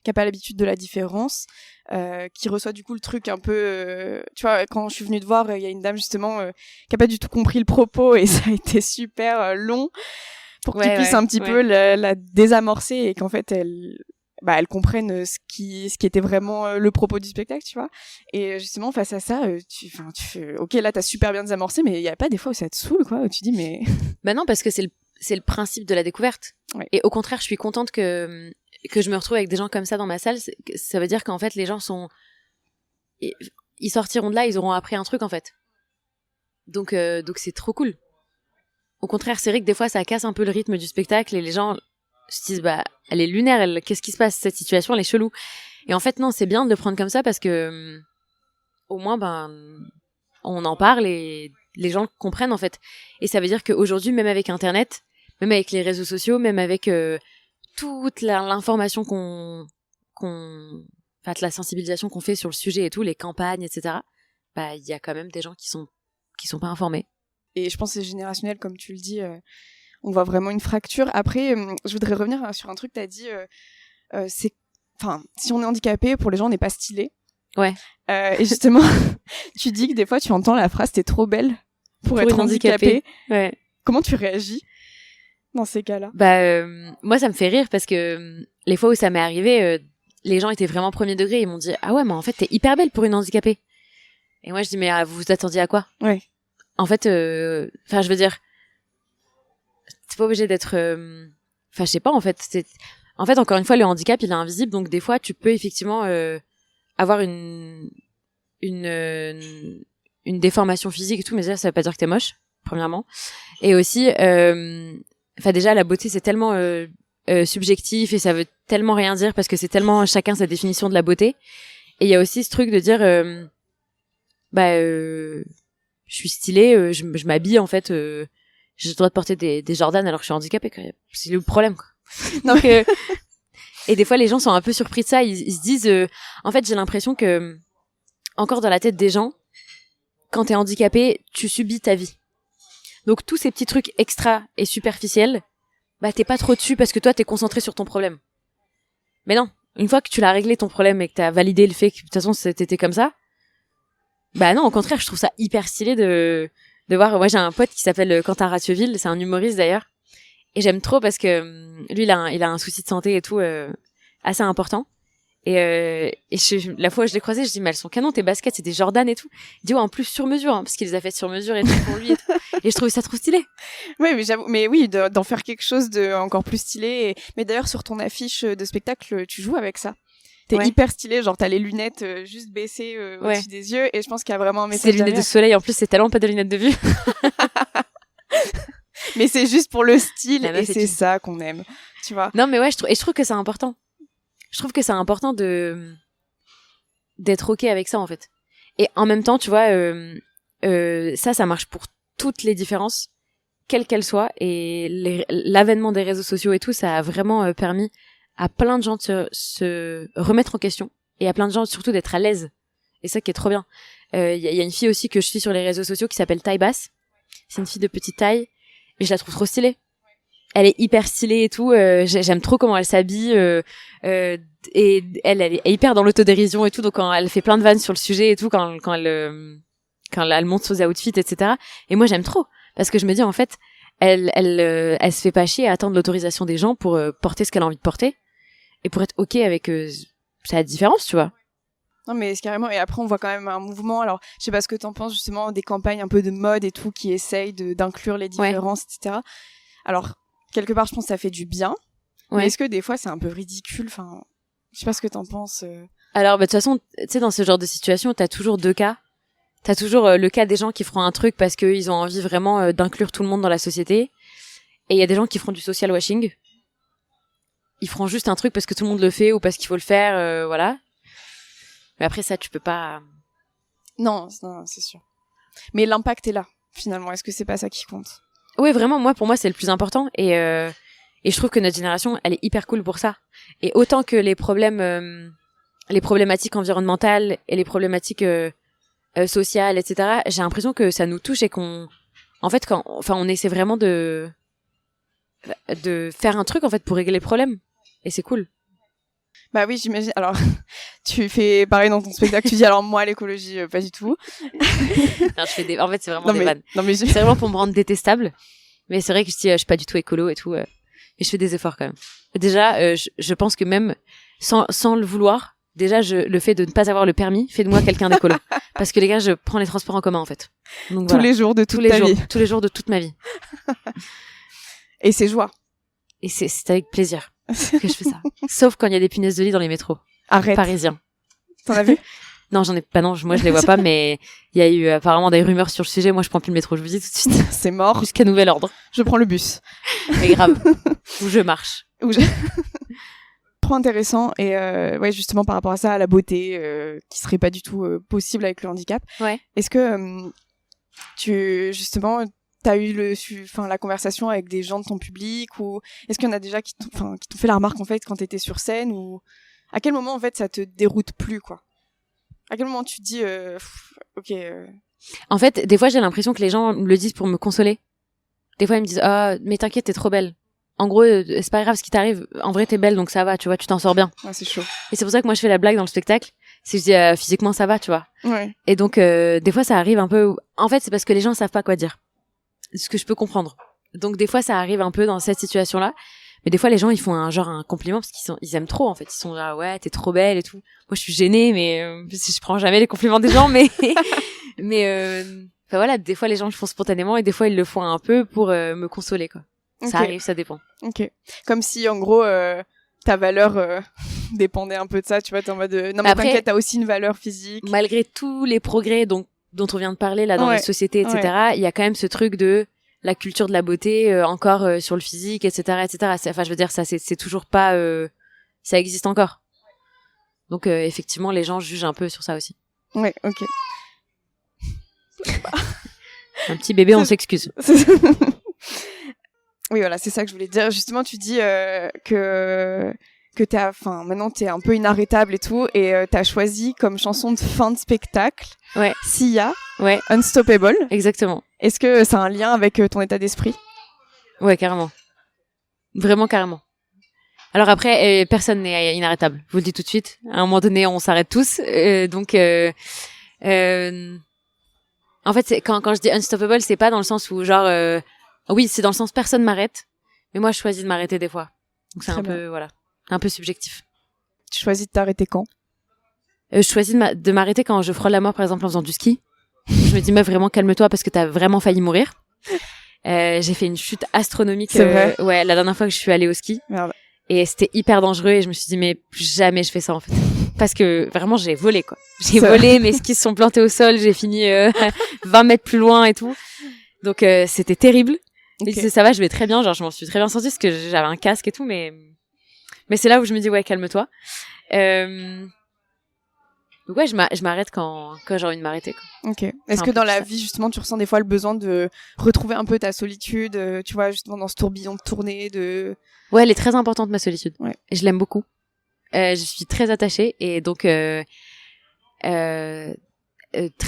[SPEAKER 2] a pas l'habitude de la différence, qui reçoit du coup le truc un peu... tu vois, quand je suis venue te voir, il y a une dame justement qui a pas du tout compris le propos et ça a été super long pour que tu puisses un petit peu la désamorcer et qu'en fait, elle comprenne ce qui était vraiment le propos du spectacle, tu vois. Et justement, face à ça, tu fais, ok, là, t'as super bien désamorcé, mais il y a pas des fois où ça te saoule, quoi, où tu dis, mais...
[SPEAKER 1] Bah non, parce que c'est le principe de la découverte. Ouais. Et au contraire, je suis contente que je me retrouve avec des gens comme ça dans ma salle. Ça veut dire qu'en fait, les gens ils sortiront de là, ils auront appris un truc, en fait. Donc c'est trop cool. Au contraire, c'est vrai que des fois, ça casse un peu le rythme du spectacle et les gens se disent, bah, elle est lunaire, qu'est-ce qui se passe, cette situation, elle est chelou. Et en fait, non, c'est bien de le prendre comme ça parce que, au moins, on en parle et les gens comprennent, en fait. Et ça veut dire qu'aujourd'hui, même avec Internet, même avec les réseaux sociaux, même avec toute l'information la sensibilisation qu'on fait sur le sujet et tout, les campagnes, etc., bah, il y a quand même des gens qui sont pas informés.
[SPEAKER 2] Et je pense que c'est générationnel, comme tu le dis, on voit vraiment une fracture. Après, je voudrais revenir sur un truc que t'as dit, si on est handicapé, pour les gens, on n'est pas stylé.
[SPEAKER 1] Ouais.
[SPEAKER 2] Et justement, tu dis que des fois, tu entends la phrase « t'es trop belle pour être handicapée ».
[SPEAKER 1] Ouais.
[SPEAKER 2] Comment tu réagis dans ces cas-là?
[SPEAKER 1] Bah, moi, ça me fait rire parce que les fois où ça m'est arrivé, les gens étaient vraiment premier degré. Ils m'ont dit « Ah ouais, mais en fait, t'es hyper belle pour une handicapée ». Et moi, je dis « Mais vous vous attendiez à quoi ?»
[SPEAKER 2] Ouais.
[SPEAKER 1] En fait, je veux dire, c'est pas obligé d'être... je sais pas, en fait. En fait, encore une fois, le handicap, il est invisible. Donc, des fois, tu peux effectivement avoir une déformation physique et tout. Mais ça veut pas dire que t'es moche, premièrement. Et aussi, déjà, la beauté, c'est tellement subjectif et ça veut tellement rien dire parce que c'est tellement chacun sa définition de la beauté. Et il y a aussi ce truc de dire... je suis stylée, je m'habille en fait, j'ai le droit de porter des Jordan alors que je suis handicapée, quoi. C'est le problème, quoi. Donc et des fois les gens sont un peu surpris de ça, ils se disent en fait, j'ai l'impression que encore dans la tête des gens, quand t'es handicapé, tu subis ta vie. Donc tous ces petits trucs extra et superficiels, bah t'es pas trop dessus parce que toi t'es concentré sur ton problème. Mais non, une fois que tu l'as réglé ton problème et que t'as validé le fait que de toute façon t'étais comme ça, bah non, au contraire, je trouve ça hyper stylé de voir. Moi, j'ai un pote qui s'appelle Quentin Ratieville, c'est un humoriste d'ailleurs, et j'aime trop parce que lui, il a un souci de santé et tout assez important. Et la fois où je l'ai croisé, je dis mais elles sont canon tes baskets, c'est des Jordan et tout. Il dit ouais, en plus sur mesure, hein, parce qu'il les a faites sur mesure et tout pour lui. Et tout. Et je trouvais ça trop stylé.
[SPEAKER 2] Ouais, mais j'avoue, mais oui, d'en faire quelque chose de encore plus stylé. Mais d'ailleurs, sur ton affiche de spectacle, tu joues avec ça. T'es hyper stylé, genre t'as les lunettes juste baissées au-dessus des yeux, et je pense qu'il y a vraiment un message.
[SPEAKER 1] C'est des lunettes de soleil, en plus c'est tellement pas des lunettes de vue.
[SPEAKER 2] Mais c'est juste pour le style, et c'est ça qu'on aime, tu vois.
[SPEAKER 1] Non mais ouais, je trouve que c'est important. Je trouve que c'est important d'être ok avec ça en fait. Et en même temps, tu vois, ça marche pour toutes les différences. quelle qu'elle soit. Et l'avènement des réseaux sociaux et tout, ça a vraiment permis à plein de gens de se remettre en question et à plein de gens surtout d'être à l'aise. Et ça qui est trop bien. Il y a une fille aussi que je suis sur les réseaux sociaux qui s'appelle Taille Basse. C'est une fille de petite taille, mais je la trouve trop stylée. Elle est hyper stylée et tout. J'aime trop comment elle s'habille. Et elle est hyper dans l'autodérision et tout. Donc quand elle fait plein de vannes sur le sujet et tout, quand elle monte ses outfits, etc. Et moi j'aime trop parce que je me dis en fait, elle se fait pas chier à attendre l'autorisation des gens pour porter ce qu'elle a envie de porter et pour être ok avec sa différence, tu vois.
[SPEAKER 2] Non mais c'est carrément, et après on voit quand même un mouvement, alors je sais pas ce que t'en penses justement, des campagnes un peu de mode et tout qui essayent d'inclure les différences, etc. Alors quelque part je pense que ça fait du bien, mais est-ce que des fois c'est un peu ridicule, enfin je sais pas ce que t'en penses.
[SPEAKER 1] Alors bah de toute façon, tu sais dans ce genre de situation t'as toujours deux cas. T'as toujours le cas des gens qui feront un truc parce qu'ils ont envie vraiment d'inclure tout le monde dans la société, et il y a des gens qui feront du social washing. Ils feront juste un truc parce que tout le monde le fait ou parce qu'il faut le faire, voilà. Mais après ça, tu peux pas...
[SPEAKER 2] Non, c'est sûr. Mais l'impact est là, finalement. Est-ce que c'est pas ça qui compte?
[SPEAKER 1] Oui, vraiment, pour moi, c'est le plus important. Et je trouve que notre génération, elle est hyper cool pour ça. Et autant que les problématiques environnementales et les problématiques sociales, etc., j'ai l'impression que ça nous touche et on essaie vraiment de faire un truc, en fait, pour régler les problèmes. Et c'est cool.
[SPEAKER 2] Bah oui, j'imagine. Alors, tu fais pareil dans ton spectacle. Tu dis alors moi l'écologie, pas du tout.
[SPEAKER 1] Non, en fait, c'est vraiment des vannes. C'est vraiment pour me rendre détestable. Mais c'est vrai que je dis, je suis pas du tout écolo et tout. Mais je fais des efforts quand même. Déjà, je pense que même sans le vouloir, déjà le fait de ne pas avoir le permis fait de moi quelqu'un d'écolo. Parce que les gars, je prends les transports en commun en fait. Donc,
[SPEAKER 2] tous les jours de toute ta vie.
[SPEAKER 1] Tous les jours de toute ma vie.
[SPEAKER 2] Et c'est joie.
[SPEAKER 1] Et c'est avec plaisir que je fais ça. Sauf quand il y a des punaises de lit dans les métros.
[SPEAKER 2] Arrête.
[SPEAKER 1] Parisiens.
[SPEAKER 2] T'en as vu?
[SPEAKER 1] Non, j'en ai pas, non, moi je les vois pas, mais il y a eu apparemment des rumeurs sur le sujet. Moi je prends plus le métro, je vous dis tout de suite.
[SPEAKER 2] C'est mort.
[SPEAKER 1] Jusqu'à nouvel ordre.
[SPEAKER 2] Je prends le bus.
[SPEAKER 1] Mais grave. Ou je marche.
[SPEAKER 2] Trop intéressant. Et ouais, justement par rapport à ça, à la beauté, qui serait pas du tout possible avec le handicap.
[SPEAKER 1] Ouais.
[SPEAKER 2] Est-ce que t'as eu la conversation avec des gens de ton public, ou est-ce qu'il y en a déjà qui t'ont fait la remarque en fait quand t'étais sur scène, ou à quel moment en fait ça te déroute plus, quoi? À quel moment tu te dis ok.
[SPEAKER 1] En fait, des fois j'ai l'impression que les gens me le disent pour me consoler. Des fois ils me disent mais t'inquiète, t'es trop belle. En gros, c'est pas grave ce qui t'arrive. En vrai, t'es belle, donc ça va, tu vois, tu t'en sors bien.
[SPEAKER 2] Ouais, c'est chaud. Et
[SPEAKER 1] c'est pour ça que moi je fais la blague dans le spectacle. C'est que je dis physiquement ça va, tu vois.
[SPEAKER 2] Ouais.
[SPEAKER 1] Et donc des fois ça arrive un peu. En fait, c'est parce que les gens savent pas quoi dire. Ce que je peux comprendre. Donc des fois ça arrive un peu dans cette situation-là. Mais des fois les gens ils font un compliment parce qu'ils aiment trop en fait. Ils sont là ouais t'es trop belle et tout. Moi je suis gênée mais je prends jamais les compliments des gens mais enfin voilà, des fois les gens le font spontanément et des fois ils le font un peu pour me consoler quoi. Okay. Ça arrive, ça dépend.
[SPEAKER 2] Ok. Comme si en gros ta valeur dépendait un peu de ça, tu vois, t'es en mode non mais après, t'inquiète, t'as aussi une valeur physique.
[SPEAKER 1] Malgré tous les progrès dont on vient de parler là dans les sociétés, etc. Il y a quand même ce truc de la culture de la beauté encore sur le physique, etc., etc. Enfin, je veux dire, ça c'est toujours pas, ça existe encore. Donc effectivement, les gens jugent un peu sur ça aussi.
[SPEAKER 2] Ouais, ok.
[SPEAKER 1] Un petit bébé, on s'excuse.
[SPEAKER 2] Oui, voilà, c'est ça que je voulais dire. Justement, tu dis que maintenant t'es un peu inarrêtable et tout, et t'as choisi comme chanson de fin de spectacle Sia, Unstoppable.
[SPEAKER 1] Exactement.
[SPEAKER 2] Est-ce que ça a un lien avec ton état d'esprit?
[SPEAKER 1] Ouais, carrément. Vraiment carrément. Alors après, personne n'est inarrêtable. Je vous le dis tout de suite. À un moment donné, on s'arrête tous. Donc, en fait, quand je dis unstoppable, c'est pas dans le sens où genre, oui, c'est dans le sens personne m'arrête, mais moi je choisis de m'arrêter des fois. Donc c'est un peu subjectif.
[SPEAKER 2] Tu choisis de t'arrêter quand?
[SPEAKER 1] Je choisis de m'arrêter quand je frôle la mort, par exemple en faisant du ski. Je me dis meuf, vraiment calme-toi parce que t'as vraiment failli mourir. J'ai fait une chute astronomique.
[SPEAKER 2] C'est vrai.
[SPEAKER 1] Ouais, la dernière fois que je suis allée au ski.
[SPEAKER 2] Merde.
[SPEAKER 1] Et c'était hyper dangereux et je me suis dit mais plus jamais je fais ça en fait. Parce que vraiment j'ai volé quoi. J'ai volé, mes skis se sont plantés au sol, j'ai fini 20 mètres plus loin et tout. Donc c'était terrible. Okay. Et ça va, je vais très bien, genre je m'en suis très bien sentie parce que j'avais un casque et tout, mais c'est là où je me dis ouais calme-toi. Donc ouais, je m'arrête quand j'ai envie de m'arrêter, quoi.
[SPEAKER 2] Ok. Est-ce que dans la vie, justement, tu ressens des fois le besoin de retrouver un peu ta solitude, tu vois, justement dans ce tourbillon de tournée de...
[SPEAKER 1] Ouais, elle est très importante, ma solitude.
[SPEAKER 2] Ouais.
[SPEAKER 1] Et je l'aime beaucoup. Je suis très attachée et donc très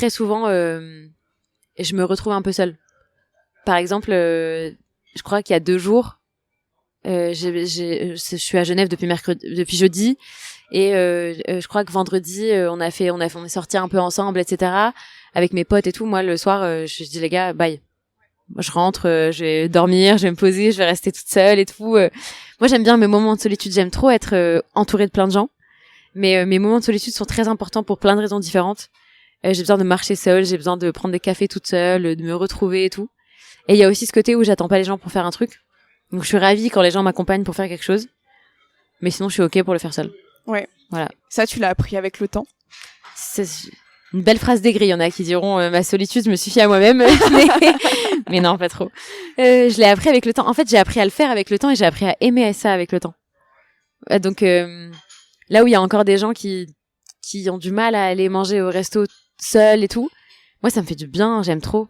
[SPEAKER 1] souvent je me retrouve un peu seule. Par exemple, je crois qu'il y a 2 jours, je suis à Genève depuis jeudi. Et je crois que vendredi on est sortis un peu ensemble, etc. avec mes potes et tout. Moi le soir je dis les gars bye, moi je rentre, je vais dormir, je vais me poser, je vais rester toute seule et tout. Moi j'aime bien mes moments de solitude, j'aime trop être entourée de plein de gens, mais mes moments de solitude sont très importants pour plein de raisons différentes. J'ai besoin de marcher seule, j'ai besoin de prendre des cafés toute seule, de me retrouver et tout. Et il y a aussi ce côté où j'attends pas les gens pour faire un truc, donc je suis ravie quand les gens m'accompagnent pour faire quelque chose, mais sinon je suis ok pour le faire seule.
[SPEAKER 2] Ouais.
[SPEAKER 1] Voilà.
[SPEAKER 2] Ça, tu l'as appris avec le temps.
[SPEAKER 1] C'est une belle phrase d'aigri. Il y en a qui diront ma solitude me suffit à moi-même, mais non, pas trop. Je l'ai appris avec le temps. En fait, j'ai appris à le faire avec le temps et j'ai appris à aimer ça avec le temps. Donc là où il y a encore des gens qui ont du mal à aller manger au resto seul et tout, moi ça me fait du bien. J'aime trop.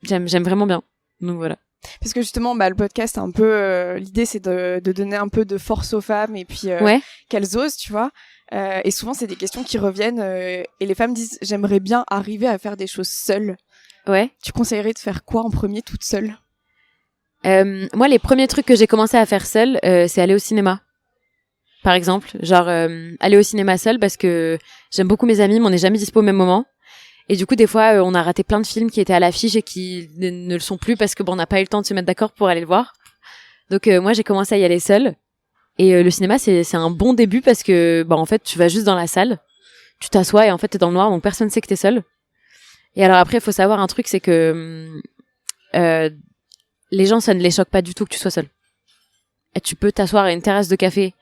[SPEAKER 1] J'aime vraiment bien. Donc voilà.
[SPEAKER 2] Parce que justement, le podcast, un peu, l'idée, c'est de donner un peu de force aux femmes et puis qu'elles osent, tu vois. Et souvent, c'est des questions qui reviennent et les femmes disent « J'aimerais bien arriver à faire des choses seules ».
[SPEAKER 1] Ouais.
[SPEAKER 2] Tu conseillerais de faire quoi en premier, toute seule?
[SPEAKER 1] Moi, les premiers trucs que j'ai commencé à faire seule, c'est aller au cinéma. Par exemple, genre aller au cinéma seule parce que j'aime beaucoup mes amis, mais on n'est jamais dispo au même moment. Et du coup, des fois, on a raté plein de films qui étaient à l'affiche et qui ne le sont plus parce que on n'a pas eu le temps de se mettre d'accord pour aller le voir. Donc moi, j'ai commencé à y aller seule. Et le cinéma, c'est un bon début parce que en fait, tu vas juste dans la salle, tu t'assois et en fait, t'es dans le noir, donc personne sait que t'es seule. Et alors après, il faut savoir un truc, c'est que les gens, ça ne les choque pas du tout que tu sois seule. Et tu peux t'asseoir à une terrasse de café,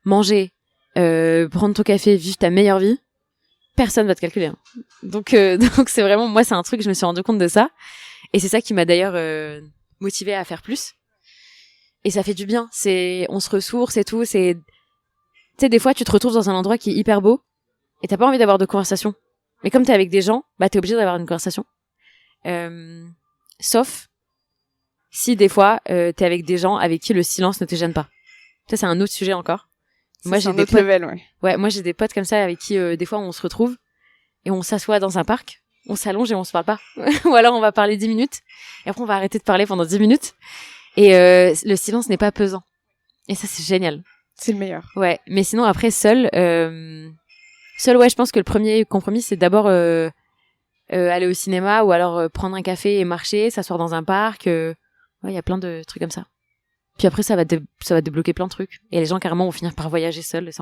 [SPEAKER 1] manger, prendre ton café, vivre ta meilleure vie. Personne va te calculer. Hein. Donc c'est vraiment, moi, c'est un truc, je me suis rendu compte de ça. Et c'est ça qui m'a d'ailleurs motivée à faire plus. Et ça fait du bien. On se ressource et tout. Tu sais, des fois, tu te retrouves dans un endroit qui est hyper beau et t'as pas envie d'avoir de conversation. Mais comme t'es avec des gens, t'es obligé d'avoir une conversation. Sauf si des fois, t'es avec des gens avec qui le silence ne te gêne pas. Ça, c'est un autre sujet encore.
[SPEAKER 2] Moi, j'ai des potes, level,
[SPEAKER 1] ouais, moi j'ai des potes comme ça avec qui des fois on se retrouve et on s'assoit dans un parc, on s'allonge et on se parle pas. Ou alors on va parler 10 minutes et après on va arrêter de parler pendant 10 minutes et le silence n'est pas pesant. Et ça c'est génial.
[SPEAKER 2] C'est le meilleur.
[SPEAKER 1] Ouais, mais sinon après seul ouais, je pense que le premier compromis c'est d'abord aller au cinéma ou alors prendre un café et marcher, s'asseoir dans un parc, ouais, il y a plein de trucs comme ça. Puis après, ça va débloquer plein de trucs. Et les gens, carrément, vont finir par voyager seuls. Et c'est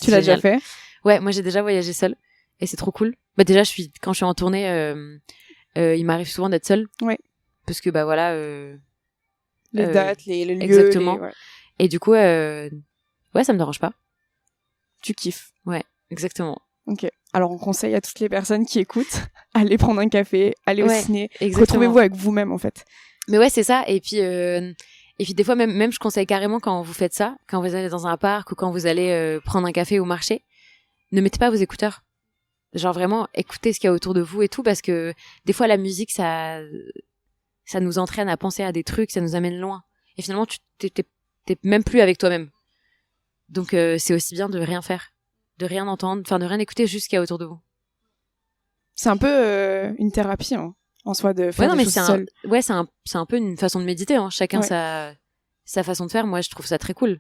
[SPEAKER 2] Tu l'as déjà fait?
[SPEAKER 1] Ouais, moi, j'ai déjà voyagé seule. Et c'est trop cool. Déjà, quand je suis en tournée, il m'arrive souvent d'être seule.
[SPEAKER 2] Ouais.
[SPEAKER 1] Parce que, voilà.
[SPEAKER 2] Les dates, le lieu.
[SPEAKER 1] Exactement.
[SPEAKER 2] Ouais.
[SPEAKER 1] Et du coup, ouais, ça me dérange pas.
[SPEAKER 2] Tu kiffes.
[SPEAKER 1] Ouais, exactement.
[SPEAKER 2] Ok. Alors, on conseille à toutes les personnes qui écoutent, allez prendre un café, allez au ciné.
[SPEAKER 1] Exactement.
[SPEAKER 2] Retrouvez-vous avec vous-même, en fait.
[SPEAKER 1] Mais ouais, c'est ça. Et puis des fois même je conseille carrément quand vous faites ça, quand vous allez dans un parc ou quand vous allez prendre un café ou marcher, ne mettez pas vos écouteurs. Genre vraiment écoutez ce qu'il y a autour de vous et tout parce que des fois la musique ça nous entraîne à penser à des trucs, ça nous amène loin. Et finalement t'es même plus avec toi-même. Donc c'est aussi bien de rien faire, de rien entendre, enfin de rien écouter, juste ce qu'il y a autour de vous.
[SPEAKER 2] C'est un peu une thérapie hein. En soi de faire des choses seules.
[SPEAKER 1] Ouais, c'est un peu une façon de méditer hein. Chacun sa façon de faire. Moi, je trouve ça très cool.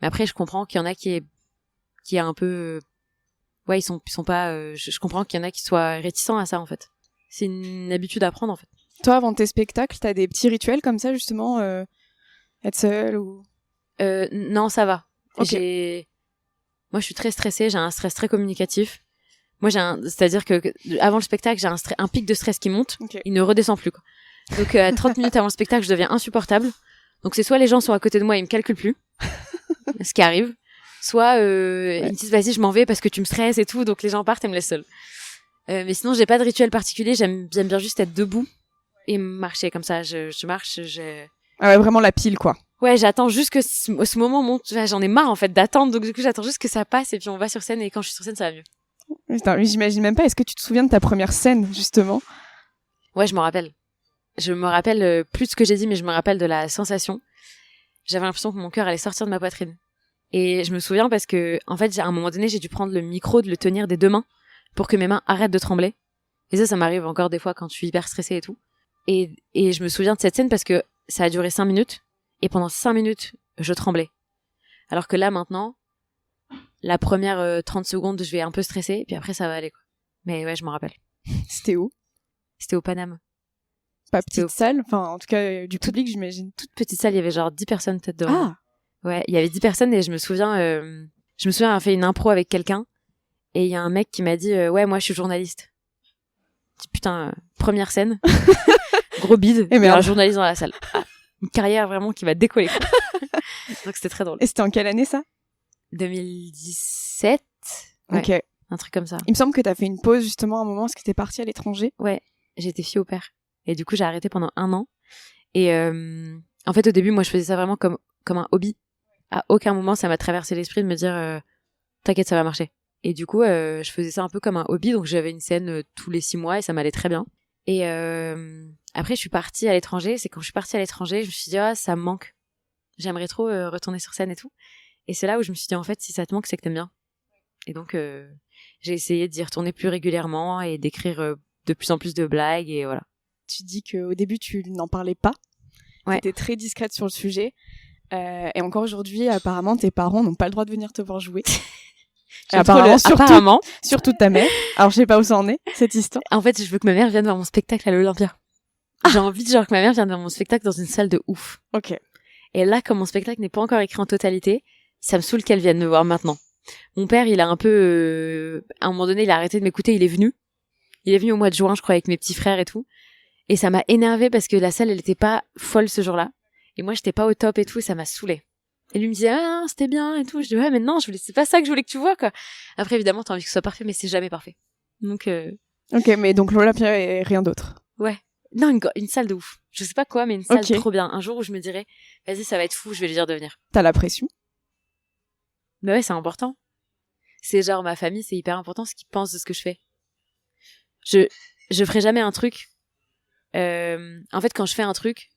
[SPEAKER 1] Mais après, je comprends qu'il y en a qui est un peu ouais, ils sont pas je comprends qu'il y en a qui soient réticents à ça en fait. C'est une habitude à prendre en fait.
[SPEAKER 2] Toi, avant tes spectacles, t'as des petits rituels comme ça justement être seule ou
[SPEAKER 1] non, ça va.
[SPEAKER 2] Okay.
[SPEAKER 1] Moi, je suis très stressée, j'ai un stress très communicatif. Moi, c'est-à-dire que avant le spectacle, j'ai un pic de stress qui monte,
[SPEAKER 2] okay.
[SPEAKER 1] Il ne redescend plus, quoi. Donc, 30 minutes avant le spectacle, je deviens insupportable. Donc, c'est soit les gens sont à côté de moi et ils me calculent plus, ce qui arrive, soit ils me disent vas-y, je m'en vais parce que tu me stresses et tout, donc les gens partent et me laissent seule. Mais sinon, j'ai pas de rituel particulier, j'aime bien juste être debout et marcher comme ça. Je marche,
[SPEAKER 2] Ah ouais, vraiment la pile, quoi.
[SPEAKER 1] Ouais, j'attends juste que ce moment monte. J'en ai marre en fait d'attendre, donc du coup, j'attends juste que ça passe et puis on va sur scène et quand je suis sur scène, ça va mieux.
[SPEAKER 2] Putain, j'imagine même pas. Est-ce que tu te souviens de ta première scène, justement?
[SPEAKER 1] Ouais, je me rappelle. Je me rappelle plus de ce que j'ai dit, mais je me rappelle de la sensation. J'avais l'impression que mon cœur allait sortir de ma poitrine. Et je me souviens parce que, en fait, à un moment donné, j'ai dû prendre le micro, de le tenir des deux mains pour que mes mains arrêtent de trembler. Et ça m'arrive encore des fois quand je suis hyper stressée et tout. Et je me souviens de cette scène parce que ça a duré 5 minutes. Et pendant 5 minutes, je tremblais. Alors que là, maintenant, la première 30 secondes, je vais un peu stresser. Puis après, ça va aller, quoi. Mais ouais, je me rappelle.
[SPEAKER 2] C'était où?
[SPEAKER 1] C'était au Paname.
[SPEAKER 2] Pas petite salle? Enfin, en tout cas, du public, j'imagine.
[SPEAKER 1] Toute petite salle, il y avait genre 10 personnes peut-être devant.
[SPEAKER 2] Ah!
[SPEAKER 1] Ouais, il y avait 10 personnes et je me souviens avoir fait une impro avec quelqu'un. Et il y a un mec qui m'a dit ouais, moi je suis journaliste. Je dis, putain, première scène, gros bide, et un journaliste dans la salle. Ah, une carrière vraiment qui va décoller. Donc c'était très drôle.
[SPEAKER 2] Et c'était en quelle année ça?
[SPEAKER 1] 2017. Ouais,
[SPEAKER 2] ok.
[SPEAKER 1] Un truc comme ça.
[SPEAKER 2] Il me semble que t'as fait une pause justement à un moment parce que t'es partie à l'étranger.
[SPEAKER 1] Ouais, j'étais fille au père. Et du coup j'ai arrêté pendant 1 an. Et en fait au début moi je faisais ça vraiment comme un hobby. À aucun moment ça m'a traversé l'esprit de me dire t'inquiète ça va marcher. Et du coup je faisais ça un peu comme un hobby, donc j'avais une scène tous les 6 mois et ça m'allait très bien. Et après je suis partie à l'étranger. C'est quand je suis partie à l'étranger je me suis dit ça me manque, j'aimerais trop retourner sur scène et tout. Et c'est là où je me suis dit en fait si ça te manque c'est que t'aimes bien. Et donc j'ai essayé d'y retourner plus régulièrement et d'écrire de plus en plus de blagues et voilà.
[SPEAKER 2] Tu dis qu'au début tu n'en parlais pas.
[SPEAKER 1] Ouais.
[SPEAKER 2] T'étais très discrète sur le sujet. Et encore aujourd'hui, apparemment, tes parents n'ont pas le droit de venir te voir jouer.
[SPEAKER 1] Apparemment.
[SPEAKER 2] Surtout ta mère. Alors, je sais pas où ça en est, cette histoire.
[SPEAKER 1] En fait, je veux que ma mère vienne voir mon spectacle à l'Olympia. J'ai envie que ma mère vienne voir mon spectacle dans une salle de ouf.
[SPEAKER 2] Ok.
[SPEAKER 1] Et là, comme mon spectacle n'est pas encore écrit en totalité, ça me saoule qu'elle vienne me voir maintenant. Mon père, il a un peu... à un moment donné, il a arrêté de m'écouter, il est venu. Il est venu au mois de juin, je crois, avec mes petits frères et tout. Et ça m'a énervée parce que la salle, elle était pas folle ce jour-là. Et moi, j'étais pas au top et tout, et ça m'a saoulée. Et lui me disait, c'était bien et tout. Je dis, ouais, mais non, c'est pas ça que je voulais que tu vois, quoi. Après, évidemment, t'as envie que ce soit parfait, mais c'est jamais parfait. Donc,
[SPEAKER 2] Ok, mais donc l'Olympia et rien d'autre.
[SPEAKER 1] Ouais. Non, une salle de ouf. Je sais pas quoi, mais une salle trop bien. Un jour où je me dirais, vas-y, ça va être fou, je vais lui dire de venir.
[SPEAKER 2] T'as la pression?
[SPEAKER 1] Mais ouais, c'est important. C'est genre, ma famille, c'est hyper important ce qu'ils pensent de ce que je fais. Je ferai jamais un truc. En fait, quand je fais un truc,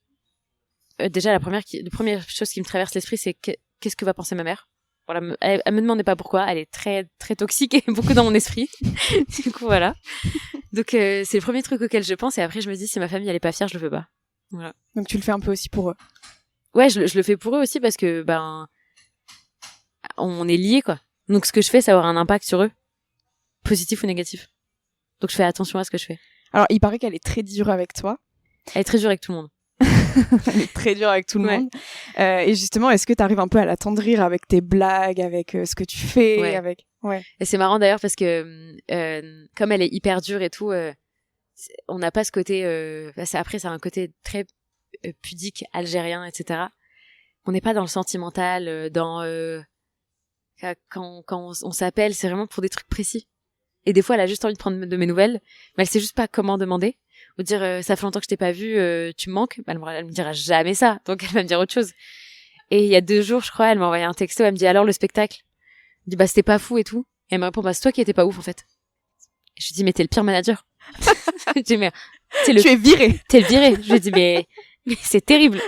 [SPEAKER 1] déjà la première chose qui me traverse l'esprit, c'est qu'est-ce que va penser ma mère. Voilà, elle me demandait pas pourquoi, elle est très très toxique et beaucoup dans mon esprit. Du coup voilà. Donc c'est le premier truc auquel je pense et après je me dis si ma famille elle est pas fière, je le fais pas. Voilà.
[SPEAKER 2] Donc tu le fais un peu aussi pour eux.
[SPEAKER 1] Ouais, je le fais pour eux aussi parce que on est liés quoi. Donc ce que je fais, ça aura un impact sur eux, positif ou négatif. Donc je fais attention à ce que je fais.
[SPEAKER 2] Alors, il paraît qu'elle est très dure avec toi.
[SPEAKER 1] Elle est très dure avec tout le monde.
[SPEAKER 2] Elle est très dure avec tout le monde. Et justement, est-ce que tu arrives un peu à l'attendrir avec tes blagues, avec ce que tu fais, avec... Ouais.
[SPEAKER 1] Et c'est marrant d'ailleurs parce que comme elle est hyper dure et tout, on n'a pas ce côté... après, c'est un côté très pudique, algérien, etc. On n'est pas dans le sentimental, quand on s'appelle, c'est vraiment pour des trucs précis. Et des fois, elle a juste envie de prendre de mes nouvelles, mais elle sait juste pas comment demander. Ou dire, ça fait longtemps que je t'ai pas vu, tu me manques. Elle me dira jamais ça, donc elle va me dire autre chose. Et il y a 2 jours, je crois, elle m'a envoyé un texto, elle me dit, alors le spectacle? Je dis, c'était pas fou et tout. Et elle me répond, c'est toi qui étais pas ouf, en fait. Et je lui dis, mais t'es le pire manager. Je dis, mais, tu
[SPEAKER 2] es viré.
[SPEAKER 1] T'es le viré. Je lui dis, mais c'est terrible.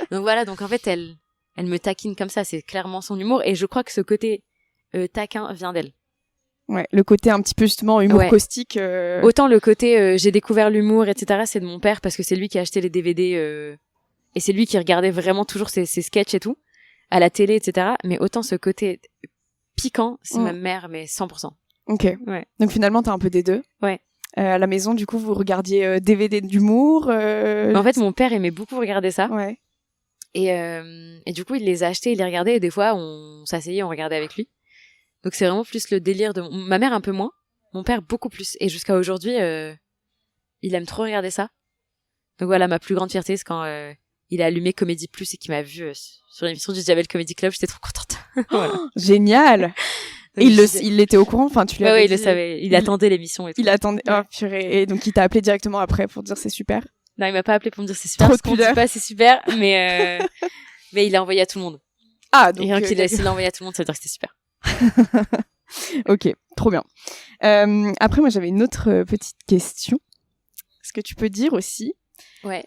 [SPEAKER 1] Donc voilà, donc en fait, elle me taquine comme ça, c'est clairement son humour. Et je crois que ce côté taquin vient d'elle.
[SPEAKER 2] Ouais, le côté un petit peu justement humour caustique.
[SPEAKER 1] Autant le côté j'ai découvert l'humour, etc. c'est de mon père parce que c'est lui qui a acheté les DVD et c'est lui qui regardait vraiment toujours ses sketchs et tout à la télé, etc. Mais autant ce côté piquant, c'est ma mère, mais 100%.
[SPEAKER 2] Ok. Ouais. Donc finalement t'as un peu des deux.
[SPEAKER 1] Ouais.
[SPEAKER 2] À la maison, du coup, vous regardiez DVD d'humour.
[SPEAKER 1] En fait, mon père aimait beaucoup regarder ça.
[SPEAKER 2] Ouais.
[SPEAKER 1] Et du coup, il les a achetés, il les regardait et des fois on s'asseyait, on regardait avec lui. Donc c'est vraiment plus le délire de ma mère un peu moins, mon père beaucoup plus. Et jusqu'à aujourd'hui, il aime trop regarder ça. Donc voilà, ma plus grande fierté, c'est quand il a allumé Comédie Plus et qu'il m'a vu sur l'émission du Diabel Comedy Club. J'étais trop contente. Voilà.
[SPEAKER 2] Génial. Et il était au courant, enfin tu lui avais dit...
[SPEAKER 1] il le savait. Il attendait l'émission et tout.
[SPEAKER 2] Il attendait. Oh purée. Et donc il t'a appelé directement après pour dire c'est super.
[SPEAKER 1] Non, il m'a pas appelé pour me dire c'est super. Trop parce qu'on dit pas c'est super, mais il l'a envoyé à tout le monde.
[SPEAKER 2] Ah donc.
[SPEAKER 1] Et quand il l'a envoyé à tout le monde, ça veut dire que c'était super.
[SPEAKER 2] Ok, trop bien. Après, moi, j'avais une autre petite question. Est-ce que tu peux dire aussi,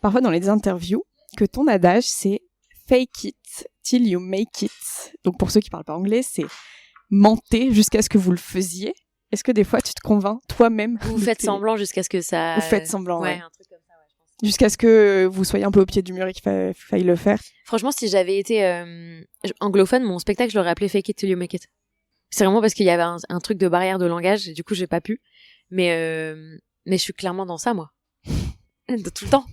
[SPEAKER 2] parfois dans les interviews, que ton adage, c'est « fake it till you make it ». Donc, pour ceux qui parlent pas anglais, c'est « mentez jusqu'à ce que vous le faisiez ». Est-ce que des fois, tu te convaincs toi-même
[SPEAKER 1] Vous faites semblant jusqu'à ce que ça...
[SPEAKER 2] Vous faites semblant, ouais.
[SPEAKER 1] Un truc comme ça, ouais, je pense.
[SPEAKER 2] Jusqu'à ce que vous soyez un peu au pied du mur et qu'il faille le faire.
[SPEAKER 1] Franchement, si j'avais été anglophone, mon spectacle, je l'aurais appelé « fake it till you make it ». C'est vraiment parce qu'il y avait un truc de barrière de langage, et du coup, j'ai pas pu. Mais je suis clairement dans ça, moi. Tout le temps.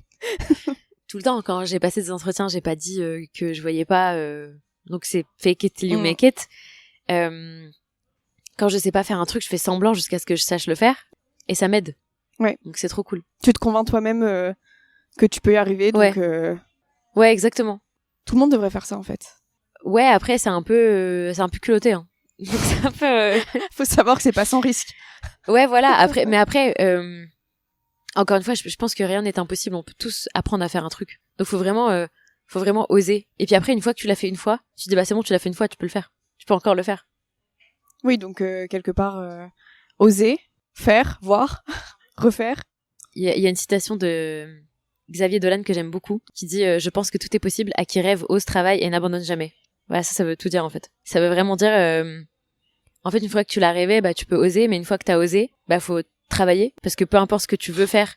[SPEAKER 1] Tout le temps. Quand j'ai passé des entretiens, j'ai pas dit que je voyais pas. Donc c'est fake it till you make it. Quand je sais pas faire un truc, je fais semblant jusqu'à ce que je sache le faire. Et ça m'aide.
[SPEAKER 2] Ouais.
[SPEAKER 1] Donc c'est trop cool.
[SPEAKER 2] Tu te convaincs toi-même que tu peux y arriver. Donc,
[SPEAKER 1] ouais, exactement.
[SPEAKER 2] Tout le monde devrait faire ça, en fait.
[SPEAKER 1] Ouais, après, c'est un peu culotté, hein. Donc c'est un peu...
[SPEAKER 2] Faut savoir que c'est pas sans risque.
[SPEAKER 1] Ouais, voilà. Après, encore une fois, je pense que rien n'est impossible. On peut tous apprendre à faire un truc. Donc faut vraiment oser. Et puis après, une fois que tu l'as fait une fois, tu te dis bah c'est bon, tu l'as fait une fois, tu peux le faire. Tu peux encore le faire.
[SPEAKER 2] Oui, donc quelque part, oser, faire, voir, refaire.
[SPEAKER 1] Il y a une citation de Xavier Dolan que j'aime beaucoup, qui dit je pense que tout est possible à qui rêve, ose, travaille et n'abandonne jamais. Voilà, ça veut tout dire en fait. Ça veut vraiment dire en fait une fois que tu l'as rêvé, bah tu peux oser, mais une fois que t'as osé, bah faut travailler, parce que peu importe ce que tu veux faire,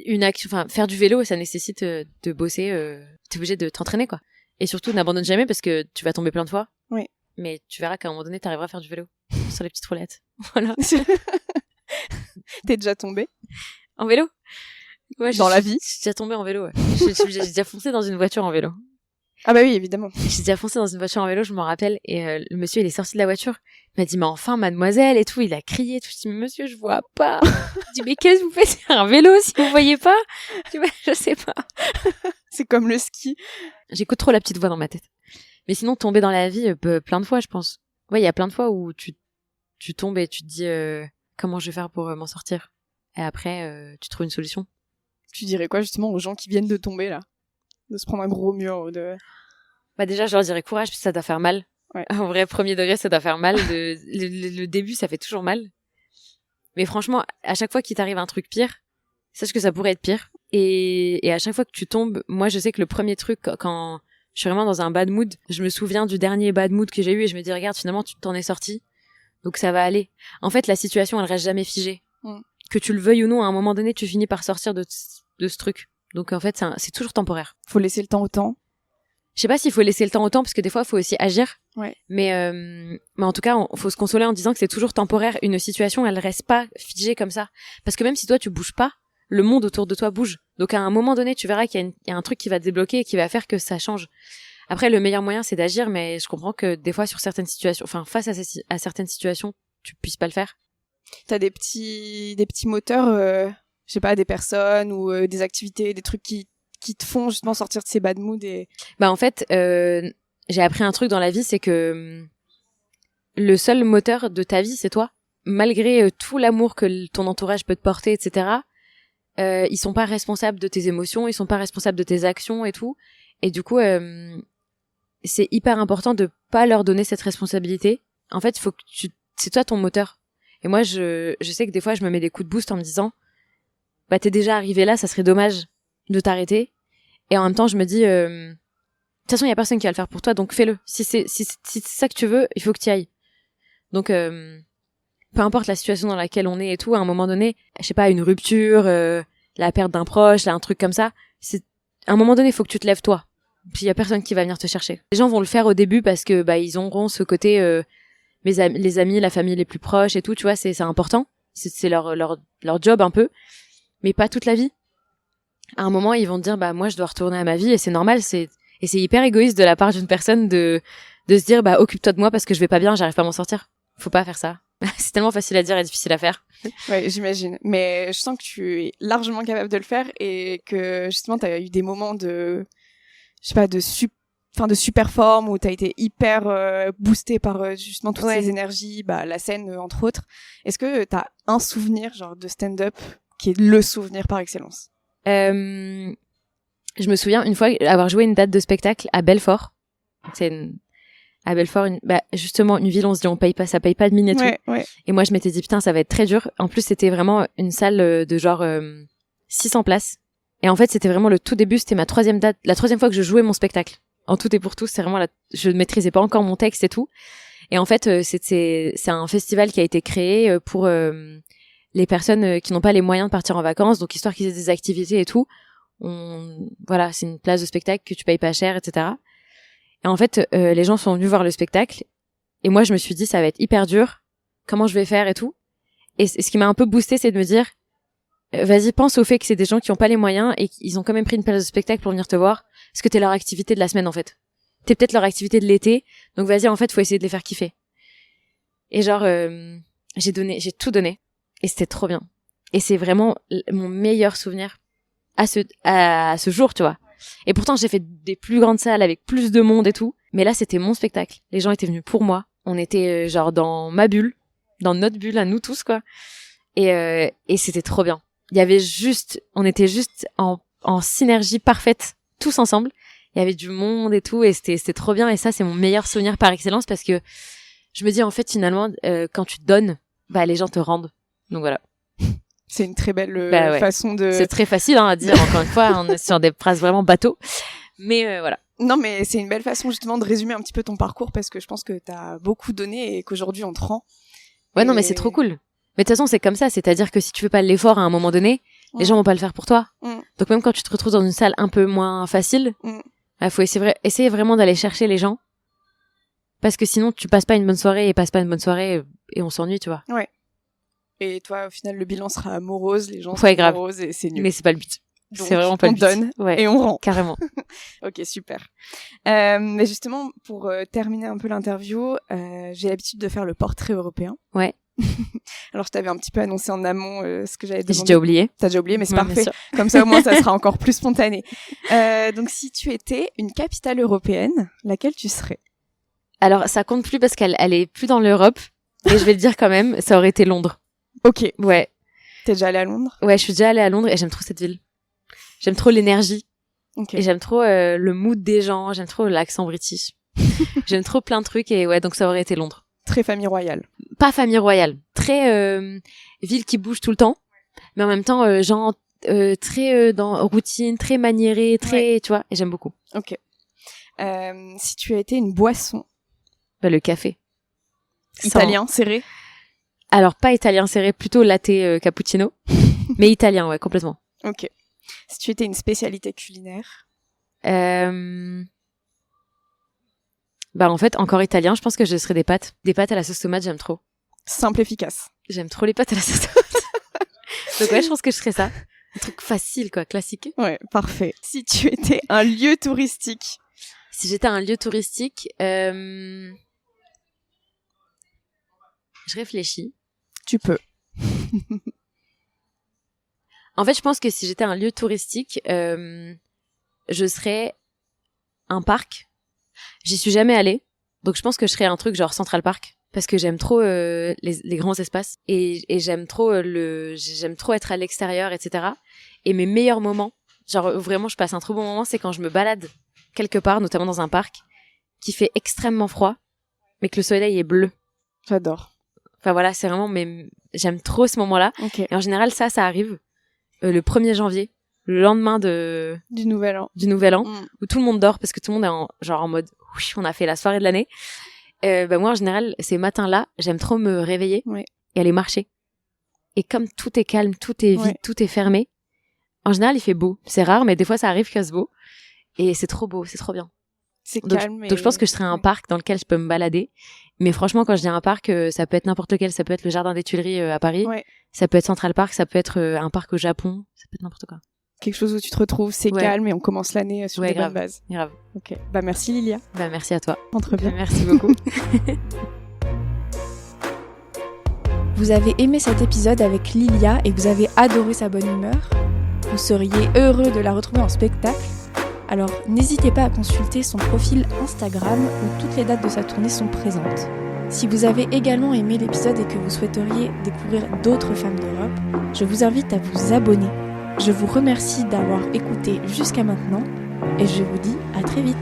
[SPEAKER 1] une action, enfin faire du vélo, ça nécessite de bosser, t'es obligé de t'entraîner quoi. Et surtout n'abandonne jamais parce que tu vas tomber plein de fois.
[SPEAKER 2] Oui.
[SPEAKER 1] Mais tu verras qu'à un moment donné t'arriveras à faire du vélo sur les petites roulettes. Voilà.
[SPEAKER 2] T'es déjà tombée
[SPEAKER 1] en vélo? Ouais,
[SPEAKER 2] dans la vie?
[SPEAKER 1] Je suis déjà tombée en vélo. Ouais. J'ai déjà foncé dans une voiture en vélo.
[SPEAKER 2] Ah bah oui, évidemment.
[SPEAKER 1] J'ai déjà foncé dans une voiture en vélo, je m'en rappelle, et le monsieur il est sorti de la voiture, il m'a dit mais enfin mademoiselle et tout, il a crié, tout. Je dis mais monsieur je vois pas. Je dis mais qu'est-ce que vous faites, c'est un vélo si vous voyez pas? Je dis je sais pas.
[SPEAKER 2] C'est comme le ski.
[SPEAKER 1] J'écoute trop la petite voix dans ma tête. Mais sinon tomber dans la vie plein de fois je pense. Ouais, il y a plein de fois où tu tombes et tu te dis comment je vais faire pour m'en sortir. Et après tu trouves une solution.
[SPEAKER 2] Tu dirais quoi justement aux gens qui viennent de tomber là? De se prendre un gros mur
[SPEAKER 1] Bah déjà, je leur dirais courage, parce que ça doit faire mal.
[SPEAKER 2] Ouais.
[SPEAKER 1] En vrai, premier degré, ça doit faire mal. Le début, ça fait toujours mal. Mais franchement, à chaque fois qu'il t'arrive un truc pire, sache que ça pourrait être pire. Et à chaque fois que tu tombes, moi, je sais que le premier truc, quand je suis vraiment dans un bad mood, je me souviens du dernier bad mood que j'ai eu et je me dis, regarde, finalement, tu t'en es sorti. Donc ça va aller. En fait, la situation, elle reste jamais figée. Que tu le veuilles ou non, à un moment donné, tu finis par sortir de ce truc. Donc en fait, c'est toujours temporaire.
[SPEAKER 2] Faut laisser le temps au temps.
[SPEAKER 1] Je sais pas s'il faut laisser le temps au temps, parce que des fois, il faut aussi agir.
[SPEAKER 2] Ouais.
[SPEAKER 1] Mais en tout cas, faut se consoler en disant que c'est toujours temporaire. Une situation, elle reste pas figée comme ça. Parce que même si toi, tu bouges pas, le monde autour de toi bouge. Donc à un moment donné, tu verras qu'il y a un truc qui va te débloquer et qui va faire que ça change. Après, le meilleur moyen, c'est d'agir, mais je comprends que des fois, sur certaines situations, enfin, face à certaines situations, tu puisses pas le faire.
[SPEAKER 2] T'as des petits moteurs, je sais pas, des personnes ou des activités, des trucs qui te font justement sortir de ces bad moods et...
[SPEAKER 1] Bah en fait, j'ai appris un truc dans la vie, c'est que le seul moteur de ta vie, c'est toi. Malgré tout l'amour que ton entourage peut te porter, etc., ils sont pas responsables de tes émotions, ils sont pas responsables de tes actions et tout. Et du coup, c'est hyper important de pas leur donner cette responsabilité. En fait, faut que c'est toi ton moteur. Et moi, je sais que des fois, je me mets des coups de boost en me disant, bah t'es déjà arrivé là, ça serait dommage de t'arrêter. Et en même temps, je me dis, de toute façon, il y a personne qui va le faire pour toi, donc fais-le. Si c'est ça que tu veux, il faut que tu y ailles. Donc, peu importe la situation dans laquelle on est et tout, à un moment donné, je sais pas, une rupture, la perte d'un proche, là, un truc comme ça, à un moment donné, il faut que tu te lèves toi. Puis il y a personne qui va venir te chercher. Les gens vont le faire au début parce que bah ils auront ce côté les amis, la famille les plus proches et tout, tu vois, c'est important. C'est leur job un peu, mais pas toute la vie. À un moment, ils vont te dire bah moi je dois retourner à ma vie et c'est normal, c'est hyper égoïste de la part d'une personne de se dire bah occupe-toi de moi parce que je vais pas bien, j'arrive pas à m'en sortir. Faut pas faire ça. C'est tellement facile à dire et difficile à faire.
[SPEAKER 2] Ouais, j'imagine. Mais je sens que tu es largement capable de le faire et que justement t'as eu des moments de, je sais pas, de super forme où t'as été hyper boosté par justement toutes ces énergies, bah la scène entre autres. Est-ce que t'as un souvenir genre de stand-up qui est le souvenir par excellence? Je
[SPEAKER 1] me souviens une fois avoir joué une date de spectacle à Belfort. C'est à Belfort, justement une ville, on se dit ça paye pas de mine et tout.
[SPEAKER 2] Ouais.
[SPEAKER 1] Et moi je m'étais dit putain ça va être très dur. En plus c'était vraiment une salle de genre 600 places. Et en fait c'était vraiment le tout début, c'était la troisième fois que je jouais mon spectacle. En tout et pour tout, c'est vraiment je ne maîtrisais pas encore mon texte et tout. Et en fait c'est un festival qui a été créé pour les personnes qui n'ont pas les moyens de partir en vacances, donc histoire qu'ils aient des activités et tout. Voilà, c'est une place de spectacle que tu payes pas cher, etc. Et en fait, les gens sont venus voir le spectacle. Et moi, je me suis dit, ça va être hyper dur. Comment je vais faire et tout. Et ce qui m'a un peu boosté, c'est de me dire, vas-y, pense au fait que c'est des gens qui ont pas les moyens et qu'ils ont quand même pris une place de spectacle pour venir te voir. Parce que t'es leur activité de la semaine, en fait. T'es peut-être leur activité de l'été. Donc vas-y, en fait, faut essayer de les faire kiffer. Et genre, j'ai tout donné. Et c'était trop bien. Et c'est vraiment mon meilleur souvenir à ce jour, tu vois. Et pourtant, j'ai fait des plus grandes salles avec plus de monde et tout. Mais là, c'était mon spectacle. Les gens étaient venus pour moi. On était genre dans ma bulle, dans notre bulle à nous tous, quoi. Et c'était trop bien. On était juste en synergie parfaite, tous ensemble. Il y avait du monde et tout, et c'était trop bien. Et ça, c'est mon meilleur souvenir par excellence parce que je me dis en fait finalement, quand tu donnes, les gens te rendent. Donc voilà.
[SPEAKER 2] C'est une très belle façon de...
[SPEAKER 1] C'est très facile à dire, encore une fois, on est sur des phrases vraiment bateau. Mais voilà.
[SPEAKER 2] Non, mais c'est une belle façon justement de résumer un petit peu ton parcours parce que je pense que t'as beaucoup donné et qu'aujourd'hui on te rend.
[SPEAKER 1] Ouais, non, mais c'est trop cool. Mais de toute façon, c'est comme ça, c'est-à-dire que si tu fais pas l'effort à un moment donné, les gens vont pas le faire pour toi. Donc même quand tu te retrouves dans une salle un peu moins facile, faut essayer vraiment d'aller chercher les gens. Parce que sinon, tu passes pas une bonne soirée et on s'ennuie, tu vois.
[SPEAKER 2] Ouais. Et toi, au final, le bilan sera morose, les gens seront moroses et c'est nul.
[SPEAKER 1] Mais c'est pas le but.
[SPEAKER 2] Donc,
[SPEAKER 1] c'est vraiment pas le but.
[SPEAKER 2] On donne et on rend.
[SPEAKER 1] Carrément.
[SPEAKER 2] Ok, super. Mais justement, pour terminer un peu l'interview, j'ai l'habitude de faire le portrait européen.
[SPEAKER 1] Ouais.
[SPEAKER 2] Alors, je t'avais un petit peu annoncé en amont ce que j'allais demander.
[SPEAKER 1] J'ai déjà oublié.
[SPEAKER 2] T'as déjà oublié, mais c'est parfait. Comme ça, au moins, ça sera encore plus spontané. Donc, si tu étais une capitale européenne, laquelle tu serais?
[SPEAKER 1] Alors, ça compte plus parce qu'elle est plus dans l'Europe. Et je vais le dire quand même, ça aurait été Londres.
[SPEAKER 2] Ok.
[SPEAKER 1] Ouais.
[SPEAKER 2] T'es déjà allée à Londres?
[SPEAKER 1] Ouais, je suis déjà allée à Londres et j'aime trop cette ville. J'aime trop l'énergie.
[SPEAKER 2] Okay.
[SPEAKER 1] Et j'aime trop le mood des gens. J'aime trop l'accent british. J'aime trop plein de trucs et ouais, donc ça aurait été Londres.
[SPEAKER 2] Très famille royale.
[SPEAKER 1] Pas famille royale. Très ville qui bouge tout le temps. Mais en même temps, gens très dans routine, très maniéré, très, tu vois. Et j'aime beaucoup.
[SPEAKER 2] Ok. Si tu as été une boisson?
[SPEAKER 1] Le café.
[SPEAKER 2] Italien, serré?
[SPEAKER 1] Alors, pas italien serré, plutôt latte cappuccino. Mais italien, ouais, complètement.
[SPEAKER 2] Ok. Si tu étais une spécialité culinaire?
[SPEAKER 1] En fait, encore italien, je pense que je serais des pâtes. Des pâtes à la sauce tomate, j'aime trop.
[SPEAKER 2] Simple, efficace.
[SPEAKER 1] J'aime trop les pâtes à la sauce tomate. Donc ouais, je pense que je serais ça. Un truc facile, quoi, classique.
[SPEAKER 2] Ouais, parfait. Si tu étais un lieu touristique?
[SPEAKER 1] Si j'étais un lieu touristique, je réfléchis.
[SPEAKER 2] Tu peux.
[SPEAKER 1] En fait, je pense que si j'étais un lieu touristique, je serais un parc. J'y suis jamais allée, donc je pense que je serais un truc genre Central Park parce que j'aime trop les grands espaces et j'aime trop être à l'extérieur, etc. Et mes meilleurs moments, genre vraiment, je passe un trop bon moment, c'est quand je me balade quelque part, notamment dans un parc qui fait extrêmement froid, mais que le soleil est bleu.
[SPEAKER 2] J'adore.
[SPEAKER 1] Enfin voilà, c'est vraiment, j'aime trop ce moment-là.
[SPEAKER 2] Okay.
[SPEAKER 1] Et en général, ça arrive le 1er janvier, le lendemain
[SPEAKER 2] du Nouvel An,
[SPEAKER 1] où tout le monde dort parce que tout le monde est en mode, oui, on a fait la soirée de l'année. Moi, en général, ces matins-là, j'aime trop me réveiller et aller marcher. Et comme tout est calme, tout est vide, tout est fermé, en général, il fait beau. C'est rare, mais des fois, ça arrive qu'il fasse beau. Et c'est trop beau, c'est trop bien.
[SPEAKER 2] C'est
[SPEAKER 1] calme. Donc je pense que je serais un parc dans lequel je peux me balader. Mais franchement, quand je dis un parc, ça peut être n'importe lequel. Ça peut être le Jardin des Tuileries à Paris. Ouais. Ça peut être Central Park. Ça peut être un parc au Japon. Ça peut être n'importe quoi.
[SPEAKER 2] Quelque chose où tu te retrouves, c'est calme et on commence l'année sur des bonnes bases.
[SPEAKER 1] Grave.
[SPEAKER 2] Ok. Merci Lilia.
[SPEAKER 1] Merci à toi.
[SPEAKER 2] Entre bien.
[SPEAKER 1] Merci beaucoup.
[SPEAKER 2] Vous avez aimé cet épisode avec Lilia et vous avez adoré sa bonne humeur. Vous seriez heureux de la retrouver en spectacle. Alors n'hésitez pas à consulter son profil Instagram où toutes les dates de sa tournée sont présentes. Si vous avez également aimé l'épisode et que vous souhaiteriez découvrir d'autres femmes d'Europe, je vous invite à vous abonner. Je vous remercie d'avoir écouté jusqu'à maintenant et je vous dis à très vite.